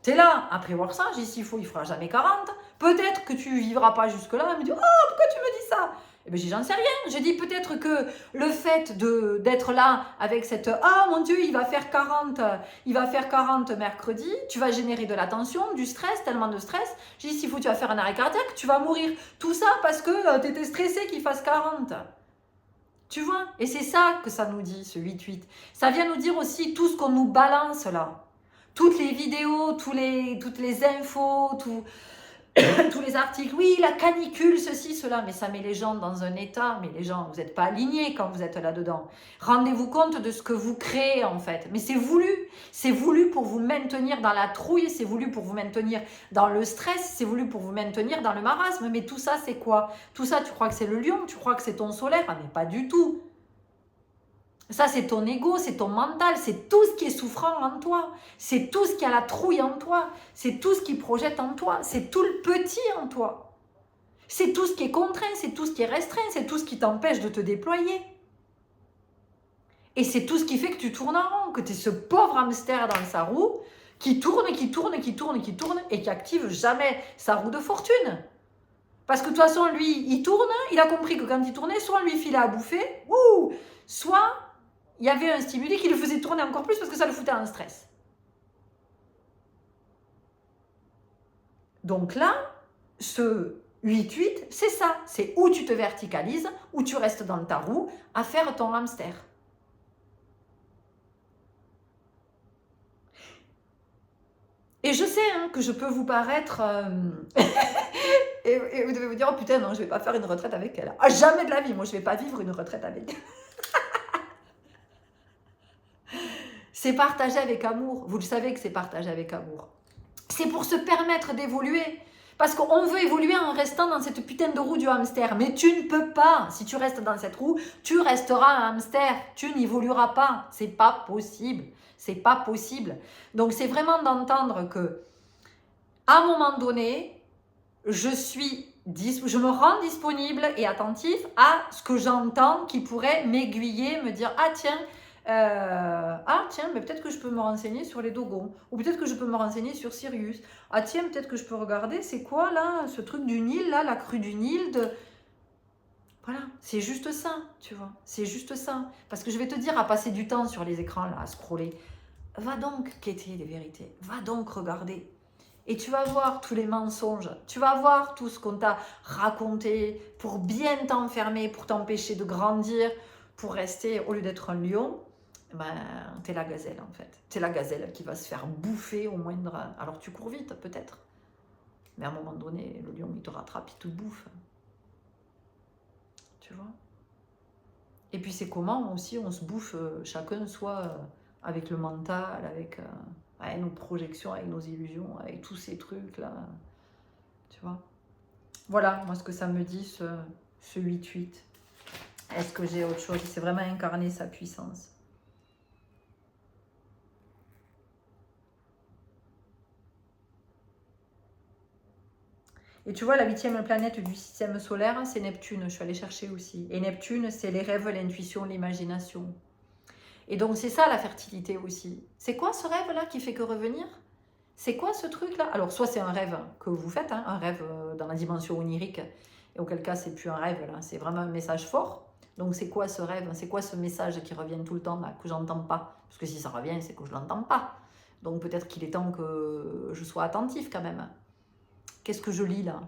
t'es là à prévoir ça. J'ai dit, s'il faut, il fera jamais 40. Peut-être que tu vivras pas jusque-là. Elle me dit, oh, pourquoi tu me dis ça? Et bien, j'en sais rien. J'ai dit peut-être que le fait d'être là avec cette ah mon Dieu, il va faire 40 mercredi, tu vas générer de la tension, du stress, tellement de stress. J'ai dit s'il faut, tu vas faire un arrêt cardiaque, tu vas mourir. Tout ça parce que tu étais stressé qu'il fasse 40. Tu vois? Et c'est ça que ça nous dit, ce 8-8. Ça vient nous dire aussi tout ce qu'on nous balance là. Toutes les vidéos, toutes les infos, tous les articles, oui, la canicule, ceci, cela, mais ça met les gens dans un état, mais les gens, vous n'êtes pas alignés quand vous êtes là-dedans. Rendez-vous compte de ce que vous créez en fait, mais c'est voulu pour vous maintenir dans la trouille, c'est voulu pour vous maintenir dans le stress, c'est voulu pour vous maintenir dans le marasme, mais tout ça c'est quoi? Tout ça, tu crois que c'est le lion, tu crois que c'est ton solaire? Ah mais pas du tout. Ça, c'est ton ego, c'est ton mental, c'est tout ce qui est souffrant en toi, c'est tout ce qui a la trouille en toi, c'est tout ce qui projette en toi, c'est tout le petit en toi. C'est tout ce qui est contraint, c'est tout ce qui est restreint, c'est tout ce qui t'empêche de te déployer. Et c'est tout ce qui fait que tu tournes en rond, que tu es ce pauvre hamster dans sa roue qui tourne, qui tourne, qui tourne, qui tourne et qui active jamais sa roue de fortune. Parce que de toute façon, lui, il tourne, il a compris que quand il tournait, soit on lui filait à bouffer, soit il y avait un stimuli qui le faisait tourner encore plus parce que ça le foutait en stress. Donc là, ce 8-8, c'est ça. C'est où tu te verticalises, où tu restes dans ta roue à faire ton hamster. Et je sais hein, que je peux vous paraître... et vous devez vous dire, oh putain, non, je ne vais pas faire une retraite avec elle. Ah, jamais de la vie, moi, je ne vais pas vivre une retraite avec elle. C'est partagé avec amour. Vous le savez que c'est partagé avec amour. C'est pour se permettre d'évoluer. Parce qu'on veut évoluer en restant dans cette putain de roue du hamster. Mais tu ne peux pas. Si tu restes dans cette roue, tu resteras un hamster. Tu n'évolueras pas. C'est pas possible. C'est pas possible. Donc c'est vraiment d'entendre que, à un moment donné, je me rends disponible et attentif à ce que j'entends qui pourrait m'aiguiller, me dire ah tiens, mais peut-être que je peux me renseigner sur les Dogons, ou peut-être que je peux me renseigner sur Sirius. Ah tiens, peut-être que je peux regarder, c'est quoi là, ce truc du Nil, là, la crue du Nil Voilà, c'est juste ça, tu vois, c'est juste ça. Parce que je vais te dire, à passer du temps sur les écrans, là, à scroller, va donc quêter les vérités, va donc regarder. Et tu vas voir tous les mensonges, tu vas voir tout ce qu'on t'a raconté pour bien t'enfermer, pour t'empêcher de grandir, pour rester, au lieu d'être un lion, t'es la gazelle en fait. T'es la gazelle qui va se faire bouffer au moindre... Alors tu cours vite peut-être, mais à un moment donné, le lion il te rattrape, il te bouffe. Tu vois? Et puis c'est comment aussi on se bouffe chacun, soit avec le mental, avec nos projections, avec nos illusions, avec tous ces trucs-là. Tu vois? Voilà, moi ce que ça me dit, ce 8-8. Est-ce que j'ai autre chose? C'est vraiment incarner sa puissance. Et tu vois, la 8e planète du système solaire, c'est Neptune. Je suis allée chercher aussi. Et Neptune, c'est les rêves, l'intuition, l'imagination. Et donc, c'est ça la fertilité aussi. C'est quoi ce rêve-là qui fait que revenir? C'est quoi ce truc-là? Alors, soit c'est un rêve que vous faites, hein, un rêve dans la dimension onirique, et auquel cas, c'est plus un rêve, là, c'est vraiment un message fort. Donc, c'est quoi ce rêve? C'est quoi ce message qui revient tout le temps, là, que j'entends pas? Parce que si ça revient, c'est que je l'entends pas. Donc, peut-être qu'il est temps que je sois attentif quand même. Qu'est-ce que je lis là?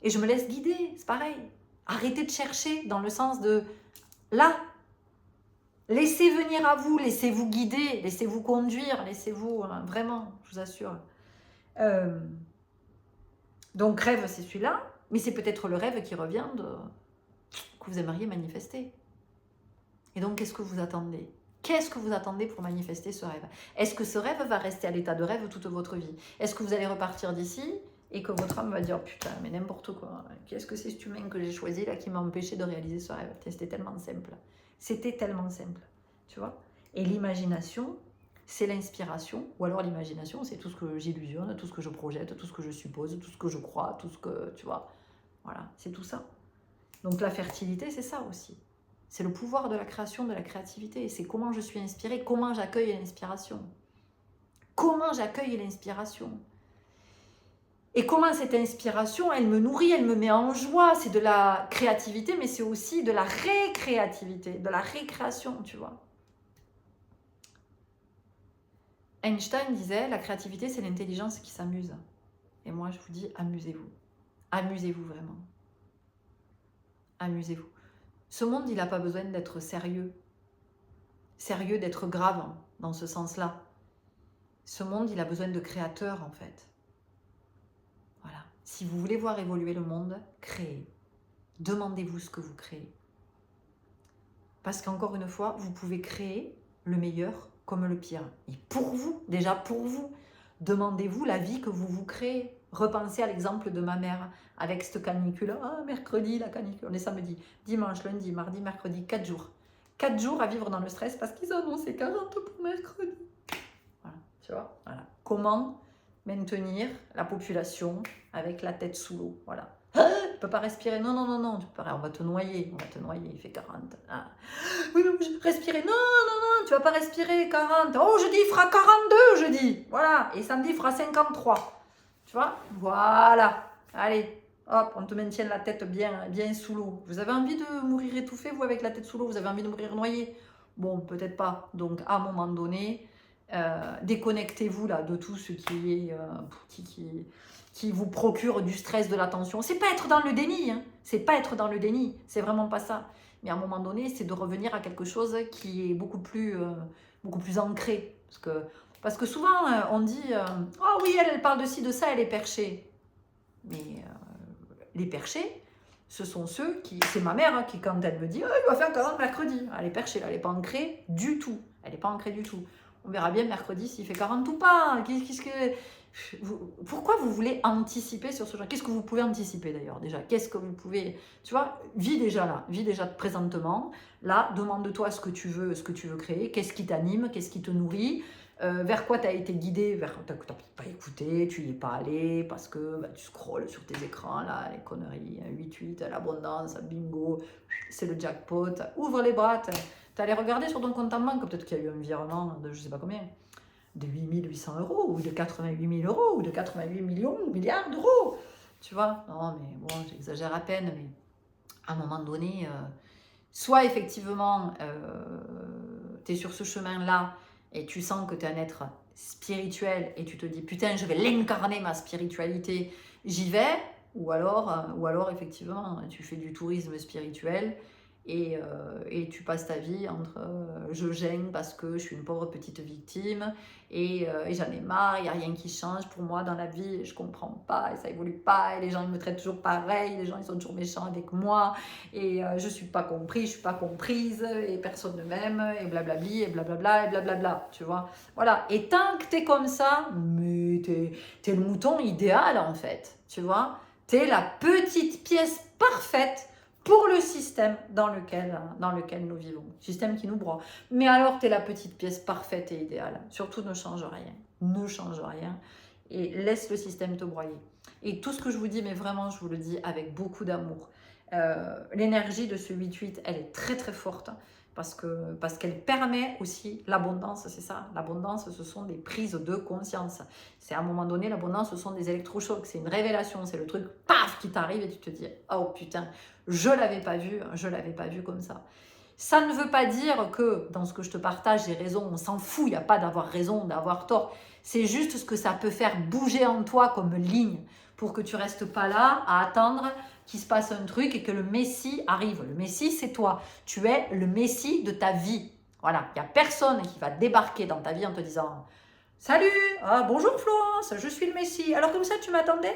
Et je me laisse guider, c'est pareil. Arrêtez de chercher dans le sens de là. Laissez venir à vous, laissez-vous guider, laissez-vous conduire, laissez-vous, vraiment, je vous assure. Donc rêve, c'est celui-là, mais c'est peut-être le rêve qui revient que vous aimeriez manifester. Et donc, qu'est-ce que vous attendez? Qu'est-ce que vous attendez pour manifester ce rêve? Est-ce que ce rêve va rester à l'état de rêve toute votre vie? Est-ce que vous allez repartir d'ici et que votre âme va dire, putain, mais n'importe quoi, qu'est-ce que c'est cet humain que j'ai choisi là qui m'a empêché de réaliser ce rêve? C'était tellement simple. C'était tellement simple, tu vois? Et l'imagination, c'est l'inspiration, ou alors l'imagination, c'est tout ce que j'illusionne, tout ce que je projette, tout ce que je suppose, tout ce que je crois, tout ce que, tu vois, voilà, c'est tout ça. Donc la fertilité, c'est ça aussi. C'est le pouvoir de la création, de la créativité. C'est comment je suis inspirée, comment j'accueille l'inspiration. Comment j'accueille l'inspiration. Et comment cette inspiration, elle me nourrit, elle me met en joie. C'est de la créativité, mais c'est aussi de la récréativité, de la récréation, tu vois. Einstein disait, la créativité, c'est l'intelligence qui s'amuse. Et moi, je vous dis, amusez-vous. Amusez-vous vraiment. Amusez-vous. Ce monde, il n'a pas besoin d'être sérieux. Sérieux, d'être grave, dans ce sens-là. Ce monde, il a besoin de créateurs, en fait. Voilà. Si vous voulez voir évoluer le monde, créez. Demandez-vous ce que vous créez. Parce qu'encore une fois, vous pouvez créer le meilleur comme le pire. Et pour vous, déjà pour vous, demandez-vous la vie que vous vous créez. Repensez à l'exemple de ma mère avec cette canicule. Ah, mercredi, la canicule. On est samedi, dimanche, lundi, mardi, mercredi, 4 jours. 4 jours à vivre dans le stress parce qu'ils ont annoncé 40 pour mercredi. Voilà, tu vois, voilà. Comment maintenir la population avec la tête sous l'eau, voilà. Ah, tu peux pas respirer, non, non, non, non, tu peux pas, on va te noyer, il fait 40. Ah. Oui, mais respirer, non, non, non, tu vas pas respirer 40. Oh, jeudi, il fera 42, jeudi, voilà, et samedi, il fera 53. Tu vois, voilà, allez, hop, on te maintient la tête bien, bien sous l'eau. Vous avez envie de mourir étouffé, vous, avec la tête sous l'eau? Vous avez envie de mourir noyé? Bon, peut-être pas. Donc, à un moment donné, déconnectez-vous là de tout ce qui est qui vous procure du stress, de la tension. C'est pas être dans le déni, hein. C'est pas être dans le déni, c'est vraiment pas ça. Mais à un moment donné, c'est de revenir à quelque chose qui est beaucoup plus ancré. Parce que souvent, on dit oh oui, elle parle de ci, de ça, elle est perchée. Mais les perchés, ce sont ceux qui... C'est ma mère qui, quand elle me dit oh, il va faire 40 mercredi, elle est perchée, là, elle n'est pas ancrée du tout. Elle n'est pas ancrée du tout. On verra bien mercredi s'il fait 40 ou pas. Pourquoi vous voulez anticiper sur ce genre? Qu'est-ce que vous pouvez anticiper d'ailleurs déjà? Qu'est-ce que vous pouvez... Tu vois, vis déjà là, vis déjà présentement. Là, demande-toi ce que tu veux créer. Qu'est-ce qui t'anime? Qu'est-ce qui te nourrit? Vers quoi tu as été guidé? Vers quoi tu n'as pas écouté, tu n'y es pas allé parce que bah, tu scrolles sur tes écrans, là, les conneries, 8-8, l'abondance, bingo, c'est le jackpot. Ouvre les bras, tu allé regarder sur ton compte en banque, peut-être qu'il y a eu un virement de je ne sais pas combien, de 8 800 euros, ou de 88 000 euros, ou de 88 millions, milliards d'euros. Tu vois? Non, mais bon, j'exagère à peine, mais à un moment donné, soit effectivement, tu es sur ce chemin-là, et tu sens que tu es un être spirituel, et tu te dis, putain, je vais l'incarner, ma spiritualité, j'y vais, ou alors effectivement, tu fais du tourisme spirituel, et tu passes ta vie entre je gêne parce que je suis une pauvre petite victime et j'en ai marre, il n'y a rien qui change pour moi dans la vie, je comprends pas et ça évolue pas et les gens ils me traitent toujours pareil, les gens ils sont toujours méchants avec moi et je suis pas compris, je suis pas comprise et personne ne m'aime et blablabli et blablabla et blablabla, tu vois. Voilà, et tant que t'es comme ça, mais t'es le mouton idéal en fait, tu vois. T'es la petite pièce parfaite pour le système dans lequel nous vivons. Système qui nous broie. Mais alors, tu es la petite pièce parfaite et idéale. Surtout, ne change rien. Ne change rien. et laisse le système te broyer. Et tout ce que je vous dis, mais vraiment, je vous le dis avec beaucoup d'amour. L'énergie de ce 8-8, elle est très très forte parce qu'elle permet aussi l'abondance, c'est ça. L'abondance, ce sont des prises de conscience. C'est à un moment donné, l'abondance, ce sont des électrochocs, c'est une révélation, c'est le truc, paf, qui t'arrive et tu te dis, oh putain, je l'avais pas vu comme ça. Ça ne veut pas dire que dans ce que je te partage, j'ai raison, on s'en fout, il n'y a pas d'avoir raison, d'avoir tort. C'est juste ce que ça peut faire bouger en toi comme ligne pour que tu restes pas là à attendre qu'il se passe un truc et que le Messie arrive. Le Messie, c'est toi. Tu es le Messie de ta vie. Voilà, il n'y a personne qui va débarquer dans ta vie en te disant « Salut, bonjour Florence, je suis le Messie. Alors comme ça, tu m'attendais ?»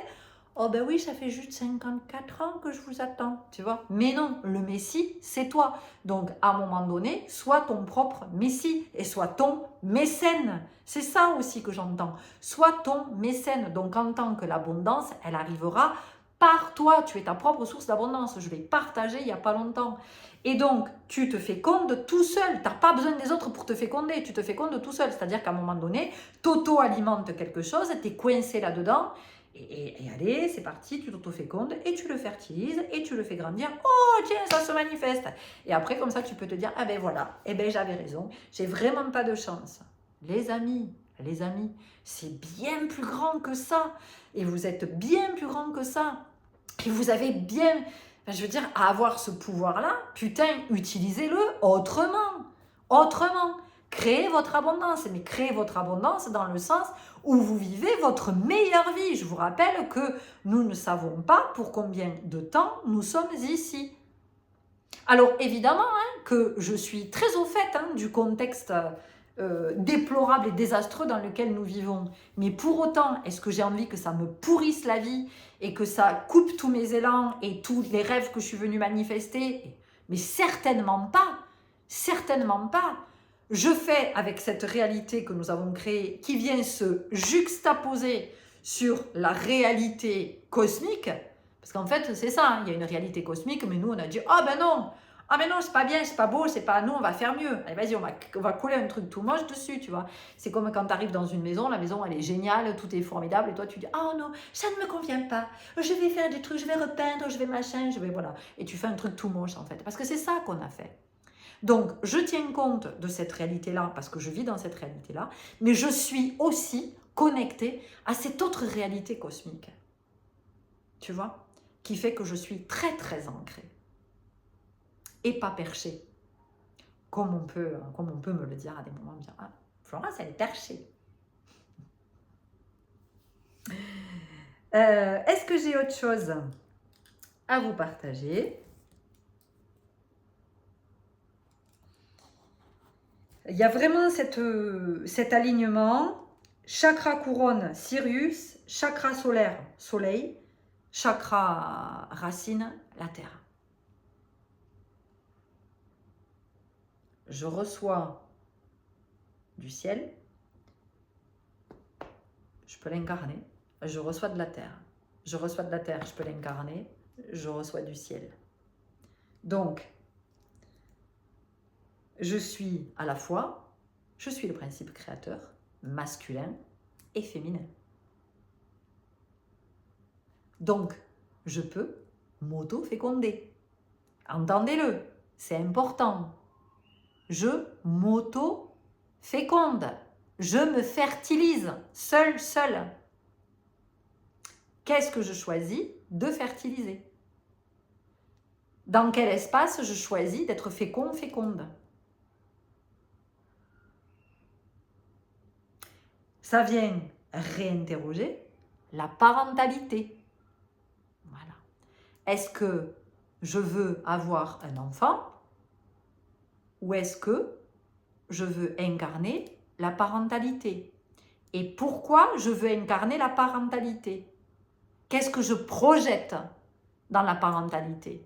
Oh ben oui, ça fait juste 54 ans que je vous attends, tu vois. Mais non, le Messie, c'est toi. Donc, à un moment donné, sois ton propre Messie et sois ton mécène. C'est ça aussi que j'entends. Sois ton mécène. Donc, en tant que l'abondance, elle arrivera par toi. Tu es ta propre source d'abondance. Je l'ai partagé il n'y a pas longtemps. Et donc, tu te fécondes tout seul. Tu n'as pas besoin des autres pour te féconder. Tu te fécondes tout seul. C'est-à-dire qu'à un moment donné, t'auto-alimentes quelque chose, tu es coincé là-dedans. Et allez, c'est parti, tu t'auto-fécondes et tu le fertilises et tu le fais grandir. Oh, tiens, ça se manifeste. Et après, comme ça, tu peux te dire, ah ben voilà, eh ben j'avais raison, j'ai vraiment pas de chance. Les amis, c'est bien plus grand que ça. Et vous êtes bien plus grand que ça. Et vous avez bien, je veux dire, à avoir ce pouvoir-là, putain, utilisez-le autrement. Autrement. Créez votre abondance, mais créez votre abondance dans le sens où vous vivez votre meilleure vie. Je vous rappelle que nous ne savons pas pour combien de temps nous sommes ici. Alors évidemment que je suis très au fait du contexte déplorable et désastreux dans lequel nous vivons. Mais pour autant, est-ce que j'ai envie que ça me pourrisse la vie et que ça coupe tous mes élans et tous les rêves que je suis venue manifester? Mais certainement pas. Certainement pas. Je fais avec cette réalité que nous avons créée, qui vient se juxtaposer sur la réalité cosmique, parce qu'en fait, c'est ça, il y a une réalité cosmique, mais nous, on a dit, ah ben non, c'est pas bien, c'est pas beau, c'est pas, nous, on va faire mieux. Allez, vas-y, on va coller un truc tout moche dessus, tu vois. C'est comme quand tu arrives dans une maison, la maison, elle est géniale, tout est formidable, et toi, tu dis, ah non, ça ne me convient pas, je vais faire des trucs, je vais repeindre, je vais machin, je vais, voilà. Et tu fais un truc tout moche, en fait, parce que c'est ça qu'on a fait. Donc, je tiens compte de cette réalité-là parce que je vis dans cette réalité-là, mais je suis aussi connectée à cette autre réalité cosmique, tu vois, qui fait que je suis très, très ancrée et pas perchée, comme on peut me le dire à des moments, dire, ah, Florence, elle est perchée. Est-ce que j'ai autre chose à vous partager ? Il y a vraiment cet alignement, chakra couronne, Sirius, chakra solaire, soleil, chakra racine, la terre. Je reçois du ciel, je peux l'incarner, je reçois de la terre. Je reçois de la terre, je peux l'incarner, je reçois du ciel. Donc, je suis à la fois, je suis le principe créateur, masculin et féminin. Donc, je peux m'auto-féconder. Entendez-le, c'est important. Je m'auto-féconde. Je me fertilise, seule. Qu'est-ce que je choisis de fertiliser? Dans quel espace je choisis d'être féconde? Ça vient réinterroger la parentalité. Voilà. Est-ce que je veux avoir un enfant ou est-ce que je veux incarner la parentalité? Et pourquoi je veux incarner la parentalité? Qu'est-ce que je projette dans la parentalité?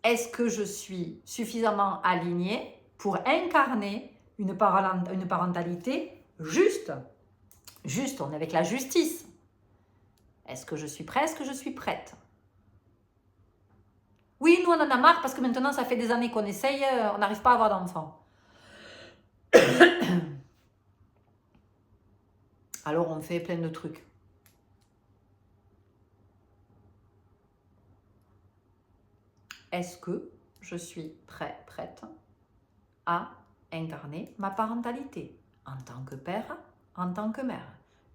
Est-ce que je suis suffisamment alignée pour incarner une parentalité juste? Juste, on est avec la justice. Est-ce que je suis prête? Est-ce que je suis prête? Oui, nous on en a marre parce que maintenant ça fait des années qu'on essaye, on n'arrive pas à avoir d'enfants. Alors on fait plein de trucs. Est-ce que je suis prête à incarner ma parentalité en tant que père, en tant que mère?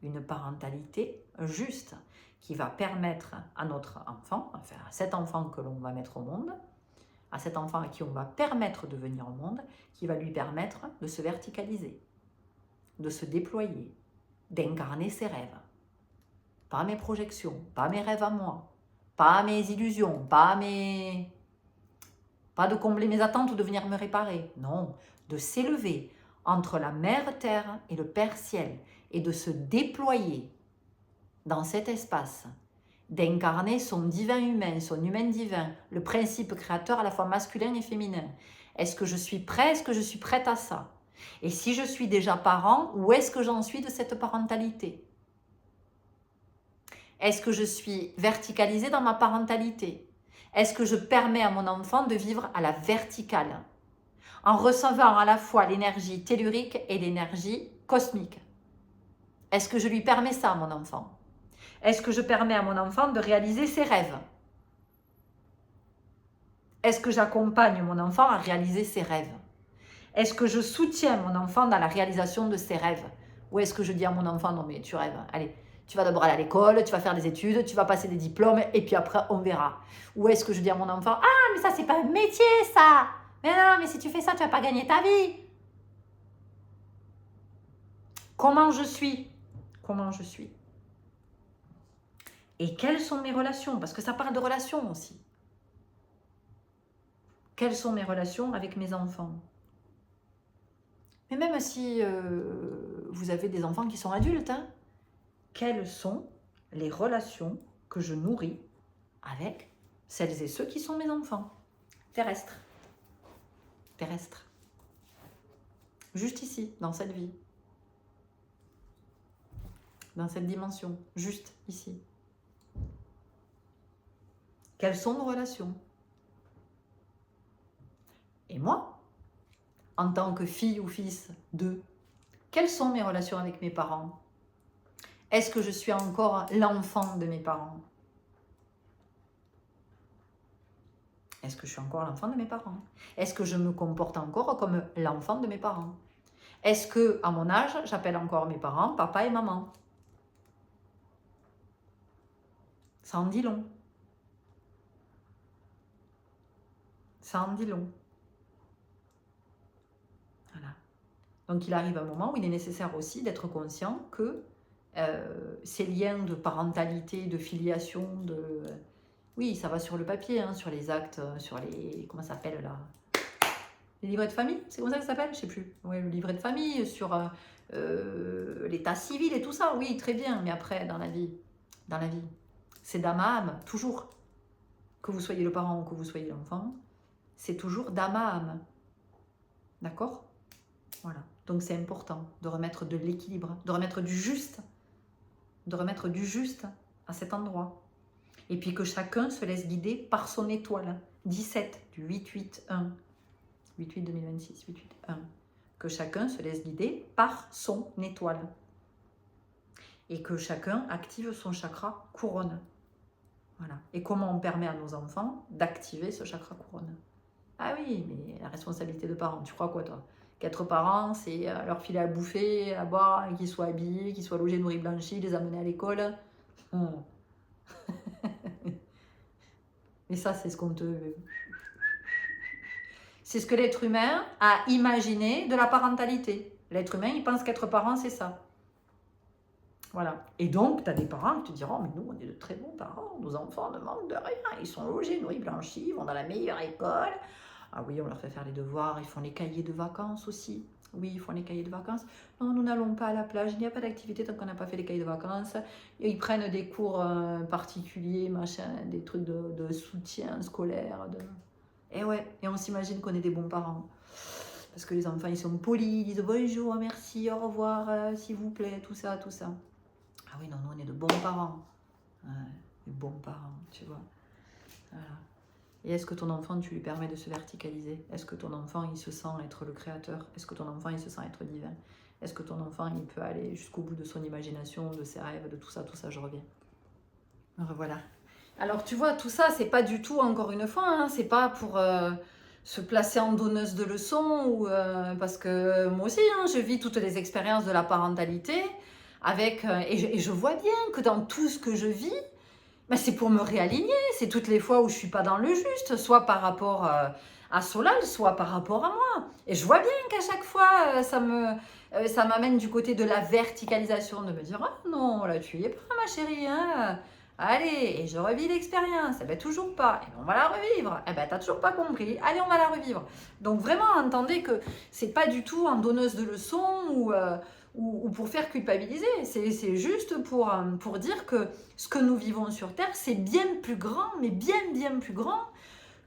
Une parentalité juste qui va permettre à notre enfant, enfin à cet enfant que l'on va mettre au monde, à cet enfant à qui on va permettre de venir au monde, qui va lui permettre de se verticaliser, de se déployer, d'incarner ses rêves. Pas mes projections, pas mes rêves à moi, pas mes illusions, pas de combler mes attentes ou de venir me réparer. Non, de s'élever entre la mère terre et le père ciel et de se déployer dans cet espace, d'incarner son divin humain, son humain divin, le principe créateur à la fois masculin et féminin. Est-ce que je suis prêt? Est-ce que je suis prête à ça? Et si je suis déjà parent, où est-ce que j'en suis de cette parentalité? Est-ce que je suis verticalisée dans ma parentalité? Est-ce que je permets à mon enfant de vivre à la verticale, en recevant à la fois l'énergie tellurique et l'énergie cosmique? Est-ce que je lui permets ça à mon enfant? Est-ce que je permets à mon enfant de réaliser ses rêves? Est-ce que j'accompagne mon enfant à réaliser ses rêves? Est-ce que je soutiens mon enfant dans la réalisation de ses rêves? Ou est-ce que je dis à mon enfant, non mais tu rêves, allez, tu vas d'abord aller à l'école, tu vas faire des études, tu vas passer des diplômes et puis après on verra. Ou est-ce que je dis à mon enfant, ah mais ça c'est pas un métier ça! Mais non, mais si tu fais ça, tu vas pas gagner ta vie. Comment je suis? Comment je suis? Et quelles sont mes relations? Parce que ça parle de relations aussi. Quelles sont mes relations avec mes enfants? Mais même si vous avez des enfants qui sont adultes, hein, quelles sont les relations que je nourris avec celles et ceux qui sont mes enfants terrestres? Terrestres. Juste ici, dans cette vie. Dans cette dimension. Juste ici. Quelles sont nos relations? Et moi, en tant que fille ou fils d'eux, quelles sont mes relations avec mes parents? Est-ce que je suis encore l'enfant de mes parents? Est-ce que je suis encore l'enfant de mes parents? Est-ce que je me comporte encore comme l'enfant de mes parents? Est-ce que, à mon âge, j'appelle encore mes parents papa et maman? Ça en dit long. Ça en dit long. Voilà. Donc il arrive un moment où il est nécessaire aussi d'être conscient que ces liens de parentalité, de filiation, oui, ça va sur le papier, hein, sur les actes, sur les... Comment ça s'appelle là? Les livrets de famille? C'est comme ça que ça s'appelle? Je ne sais plus. Oui, le livret de famille, sur l'état civil et tout ça. Oui, très bien. Mais après, dans la vie, c'est d'âme à âme, toujours. Que vous soyez le parent ou que vous soyez l'enfant, c'est toujours d'âme à âme. D'accord? Voilà. Donc c'est important de remettre de l'équilibre, de remettre du juste. De remettre du juste à cet endroit. Et puis que chacun se laisse guider par son étoile. 17 du 8-8-1. 8-8-2026, 8-8-1. Que chacun se laisse guider par son étoile. Et que chacun active son chakra couronne. Voilà. Et comment on permet à nos enfants d'activer ce chakra couronne? Ah oui, mais la responsabilité de parents, tu crois quoi toi? Qu'être parents, c'est leur filer à bouffer, à boire, qu'ils soient habillés, qu'ils soient logés, nourris, blanchis, les amener à l'école. Mais ça, c'est ce qu'on te... C'est ce que l'être humain a imaginé de la parentalité. L'être humain, il pense qu'être parent, c'est ça. Voilà. Et donc, tu as des parents qui te diront, mais nous, on est de très bons parents, nos enfants ne manquent de rien, ils sont logés, nourris, blanchis, ils vont dans la meilleure école. Ah oui, on leur fait faire les devoirs, ils font les cahiers de vacances aussi. Oui, ils font les cahiers de vacances. Non, nous n'allons pas à la plage, il n'y a pas d'activité tant qu'on n'a pas fait les cahiers de vacances. Ils prennent des cours particuliers, machin, des trucs de soutien scolaire. Et ouais, et on s'imagine qu'on est des bons parents. Parce que les enfants, ils sont polis, ils disent bonjour, merci, au revoir, s'il vous plaît, tout ça, tout ça. Ah oui, non, nous, on est de bons parents. Ouais, des bons parents, tu vois. Voilà. Et est-ce que ton enfant, tu lui permets de se verticaliser? Est-ce que ton enfant, il se sent être le créateur? Est-ce que ton enfant, il se sent être divin? Est-ce que ton enfant, il peut aller jusqu'au bout de son imagination, de ses rêves, de tout ça, je reviens. Voilà. Alors tu vois, tout ça, c'est pas du tout, encore une fois, hein, c'est pas pour se placer en donneuse de leçons, ou, parce que moi aussi, hein, je vis toutes les expériences de la parentalité, avec, et je vois bien que dans tout ce que je vis, ben, c'est pour me réaligner, c'est toutes les fois où je suis pas dans le juste, soit par rapport à Solal, soit par rapport à moi. Et je vois bien qu'à chaque fois, ça m'amène du côté de la verticalisation, de me dire, ah non, là tu y es pas ma chérie, hein. Allez, et je revis l'expérience. Eh ben toujours pas. Et ben, on va la revivre. Eh ben t'as toujours pas compris. Allez, on va la revivre. Donc vraiment, entendez que c'est pas du tout en donneuse de leçons ou pour faire culpabiliser. C'est juste pour dire que ce que nous vivons sur Terre, c'est bien plus grand, mais bien plus grand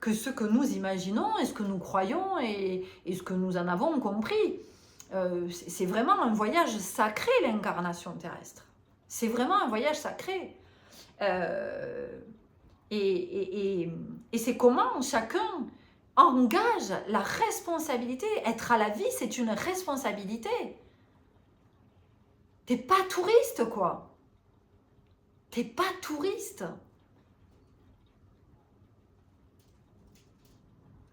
que ce que nous imaginons et ce que nous croyons et ce que nous en avons compris. C'est vraiment un voyage sacré, l'incarnation terrestre. C'est vraiment un voyage sacré. Et c'est comment chacun engage la responsabilité. Être à la vie, c'est une responsabilité. T'es pas touriste, quoi. T'es pas touriste.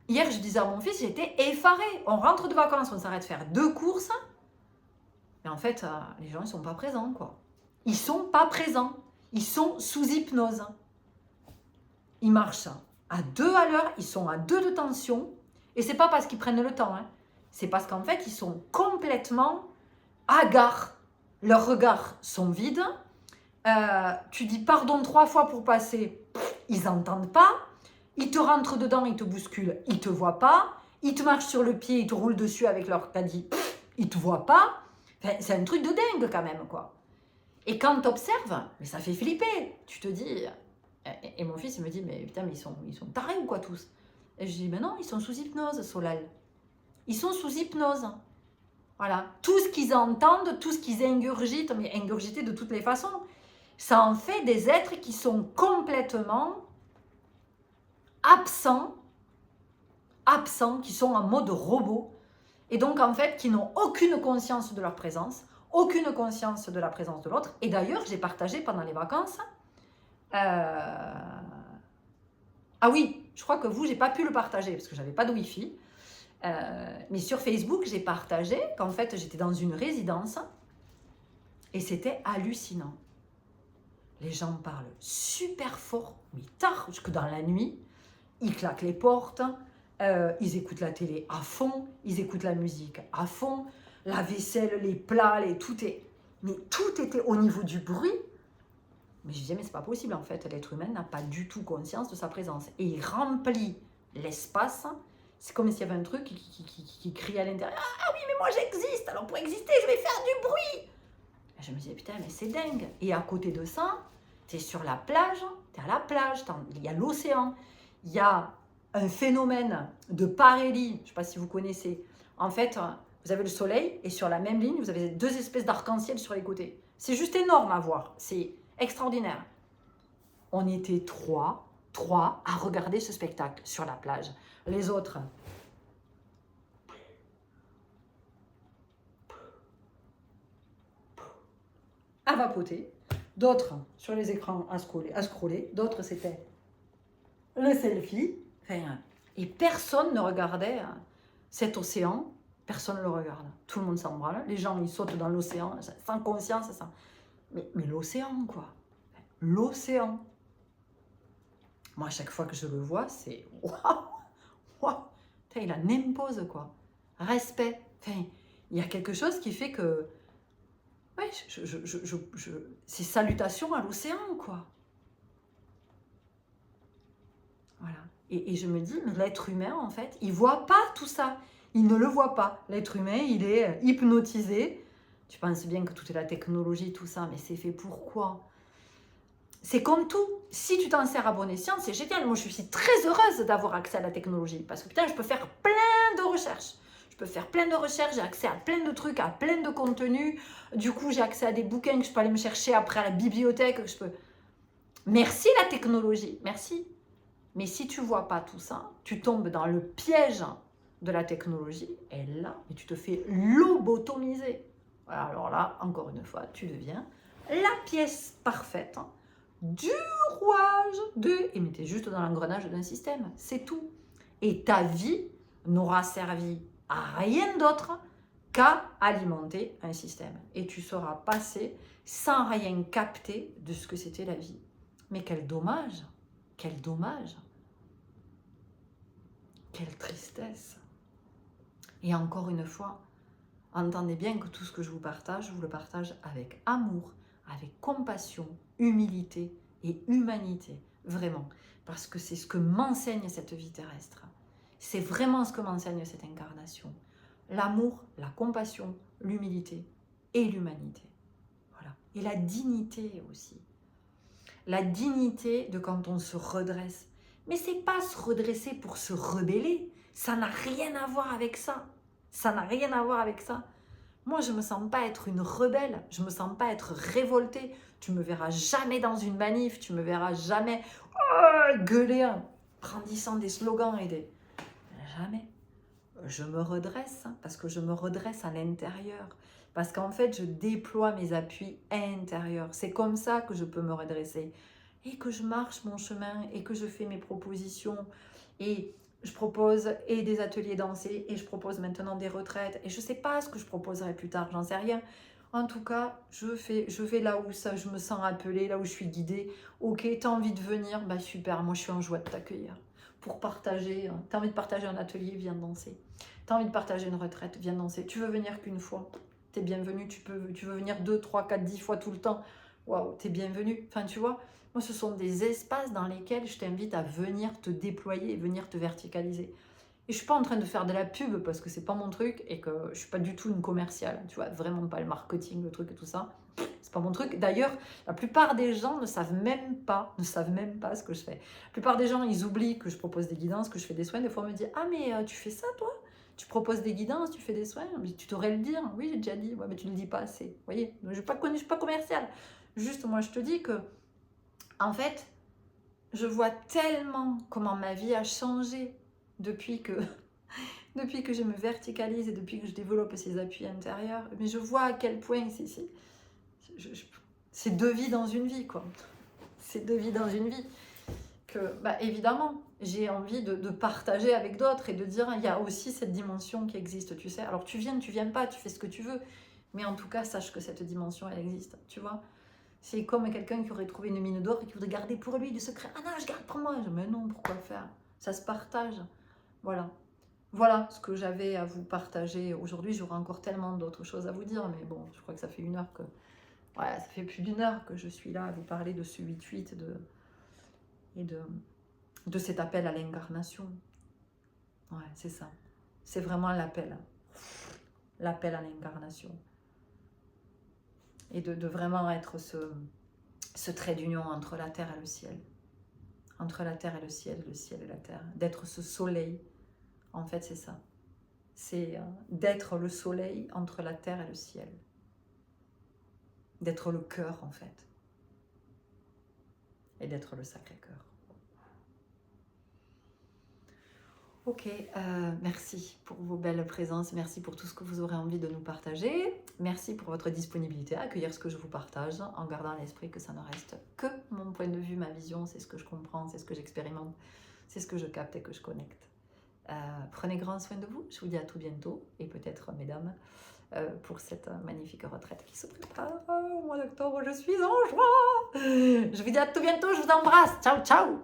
Hier, je disais à mon fils, j'étais effarée. On rentre de vacances, on s'arrête faire 2 courses. Mais en fait, les gens, ils sont pas présents, quoi. Ils sont pas présents. Ils sont sous hypnose. Ils marchent à 2 à l'heure, ils sont à 2 de tension. Et c'est pas parce qu'ils prennent le temps, hein. C'est parce qu'en fait, ils sont complètement hagards. Leurs regards sont vides. Tu dis pardon 3 fois pour passer, ils n'entendent pas. Ils te rentrent dedans, ils te bousculent, ils te voient pas. Ils te marchent sur le pied, ils te roulent dessus avec leur caddie, ils te voient pas. Enfin, c'est un truc de dingue quand même, quoi. Et quand tu observes, mais ça fait flipper. Tu te dis... Et mon fils, il me dit, mais putain, mais ils sont tarés ou quoi tous? Et je dis, mais non, ils sont sous hypnose, Solal. Ils sont sous hypnose. Voilà. Tout ce qu'ils entendent, tout ce qu'ils ingurgitent, mais ingurgiter de toutes les façons, ça en fait des êtres qui sont complètement absents, qui sont en mode robot, et donc en fait qui n'ont aucune conscience de leur présence, aucune conscience de la présence de l'autre. Et d'ailleurs, j'ai partagé pendant les vacances, ah oui, je crois que vous, j'ai pas pu le partager parce que j'avais pas de Wi-Fi, mais sur Facebook, j'ai partagé qu'en fait j'étais dans une résidence et c'était hallucinant. Les gens parlent super fort, mais tard, jusque dans la nuit. Ils claquent les portes, ils écoutent la télé à fond, ils écoutent la musique à fond, la vaisselle, les plats, tout était au niveau du bruit. Mais je disais, mais c'est pas possible en fait, l'être humain n'a pas du tout conscience de sa présence. Et il remplit l'espace, c'est comme s'il y avait un truc qui crie à l'intérieur, ah oui, mais moi j'existe, alors pour exister, je vais faire du bruit. Et je me disais, putain, mais c'est dingue. Et à côté de ça, tu es sur la plage, tu es à la plage, il y a l'océan, il y a un phénomène de parélie, je ne sais pas si vous connaissez. En fait, vous avez le soleil et sur la même ligne, vous avez 2 espèces d'arc-en-ciel sur les côtés. C'est juste énorme à voir, c'est extraordinaire. On était trois à regarder ce spectacle sur la plage. Les autres, à vapoter. D'autres sur les écrans à scroller. D'autres, c'était le selfie. Enfin, et personne ne regardait cet océan. Personne ne le regarde. Tout le monde s'en branle. Les gens, ils sautent dans l'océan sans conscience. Mais l'océan, quoi. L'océan. Moi, à chaque fois que je le vois, c'est waouh. Il en impose, quoi. Respect. Enfin, il y a quelque chose qui fait que ouais, c'est salutation à l'océan, quoi. Voilà. Et je me dis, mais l'être humain, en fait, il ne voit pas tout ça. Il ne le voit pas. L'être humain, il est hypnotisé. Tu penses bien que tout est la technologie, tout ça, mais c'est fait pour quoi? C'est comme tout. Si tu t'en sers à bon escient, c'est génial. Moi, je suis très heureuse d'avoir accès à la technologie. Parce que, putain, je peux faire plein de recherches. J'ai accès à plein de trucs, à plein de contenus. Du coup, j'ai accès à des bouquins que je peux aller me chercher après à la bibliothèque. Merci la technologie, merci. Mais si tu ne vois pas tout ça, tu tombes dans le piège de la technologie. Et là, tu te fais lobotomiser. Alors là, encore une fois, tu deviens la pièce parfaite du rouage et mais tu es juste dans l'engrenage d'un système, c'est tout. Et ta vie n'aura servi à rien d'autre qu'à alimenter un système. Et tu seras passé sans rien capter de ce que c'était la vie. Mais quel dommage, quel dommage, quelle tristesse. Et encore une fois, entendez bien que tout ce que je vous le partage avec amour, avec compassion, humilité et humanité, vraiment. Parce que c'est ce que m'enseigne cette vie terrestre. C'est vraiment ce que m'enseigne cette incarnation. L'amour, la compassion, l'humilité et l'humanité. Voilà. Et la dignité aussi. La dignité de quand on se redresse. Mais c'est pas se redresser pour se rebeller. Ça n'a rien à voir avec ça. Ça n'a rien à voir avec ça. Moi, je ne me sens pas être une rebelle. Je ne me sens pas être révoltée. Tu me verras jamais dans une manif. Tu me verras jamais gueuler en brandissant des slogans et des... Jamais. Je me redresse parce que je me redresse à l'intérieur. Parce qu'en fait, je déploie mes appuis intérieurs. C'est comme ça que je peux me redresser. Et que je marche mon chemin et que je fais mes propositions. Et je propose et des ateliers dansés et je propose maintenant des retraites. Et je ne sais pas ce que je proposerai plus tard, j'en sais rien. En tout cas, je vais là où ça, je me sens appelée, là où je suis guidée. Ok, tu as envie de venir? Bah super, moi je suis en joie de t'accueillir. Pour partager, tu as envie de partager un atelier, viens danser. Tu as envie de partager une retraite, viens danser. Tu veux venir qu'une fois? Tu es bienvenue, tu veux venir 2, 3, 4, 10 fois tout le temps. Waouh, tu es bienvenue. Enfin, tu vois, moi, ce sont des espaces dans lesquels je t'invite à venir te déployer et venir te verticaliser. Et je ne suis pas en train de faire de la pub parce que c'est pas mon truc et que je ne suis pas du tout une commerciale. Tu vois, vraiment pas le marketing, le truc et tout ça. C'est pas mon truc. D'ailleurs, la plupart des gens ne savent même pas ce que je fais. La plupart des gens, ils oublient que je propose des guidances, que je fais des soins. Des fois, on me dit « Ah, mais tu fais ça, toi ? Tu proposes des guidances, tu fais des soins ?» Mais tu devrais le dire. Oui, j'ai déjà dit. Ouais, mais tu ne le dis pas assez. Vous voyez, je ne suis pas commerciale. Juste, moi, je te dis que, en fait, je vois tellement comment ma vie a changé depuis que je me verticalise et depuis que je développe ces appuis intérieurs. Mais je vois à quel point c'est 2 vies dans une vie, quoi. C'est 2 vies dans une vie. Que, bah, évidemment, j'ai envie de partager avec d'autres et de dire, il y a aussi cette dimension qui existe, tu sais. Alors, tu viens pas, tu fais ce que tu veux. Mais en tout cas, sache que cette dimension, elle existe, tu vois. C'est comme quelqu'un qui aurait trouvé une mine d'or et qui voudrait garder pour lui du secret. Ah non, je garde pour moi. Mais non, pourquoi le faire? Ça se partage. Voilà. Voilà ce que j'avais à vous partager aujourd'hui. J'aurai encore tellement d'autres choses à vous dire. Mais bon, je crois que ça fait 1 heure que... Ouais, ça fait plus d'1 heure que je suis là à vous parler de ce 8-8 et de cet appel à l'incarnation. Ouais, c'est ça. C'est vraiment l'appel. L'appel à l'incarnation. Et de vraiment être ce trait d'union entre la terre et le ciel. Entre la terre et le ciel et la terre. D'être ce soleil. En fait, c'est ça. C'est d'être le soleil entre la terre et le ciel. D'être le cœur, en fait. Et d'être le Sacré-Cœur. Ok, merci pour vos belles présences, merci pour tout ce que vous aurez envie de nous partager, merci pour votre disponibilité à accueillir ce que je vous partage en gardant à l'esprit que ça ne reste que mon point de vue, ma vision, c'est ce que je comprends, c'est ce que j'expérimente, c'est ce que je capte et que je connecte. Prenez grand soin de vous, je vous dis à tout bientôt et peut-être mesdames pour cette magnifique retraite qui se prépare au mois d'octobre, je suis en joie. Je vous dis à tout bientôt, je vous embrasse, ciao ciao.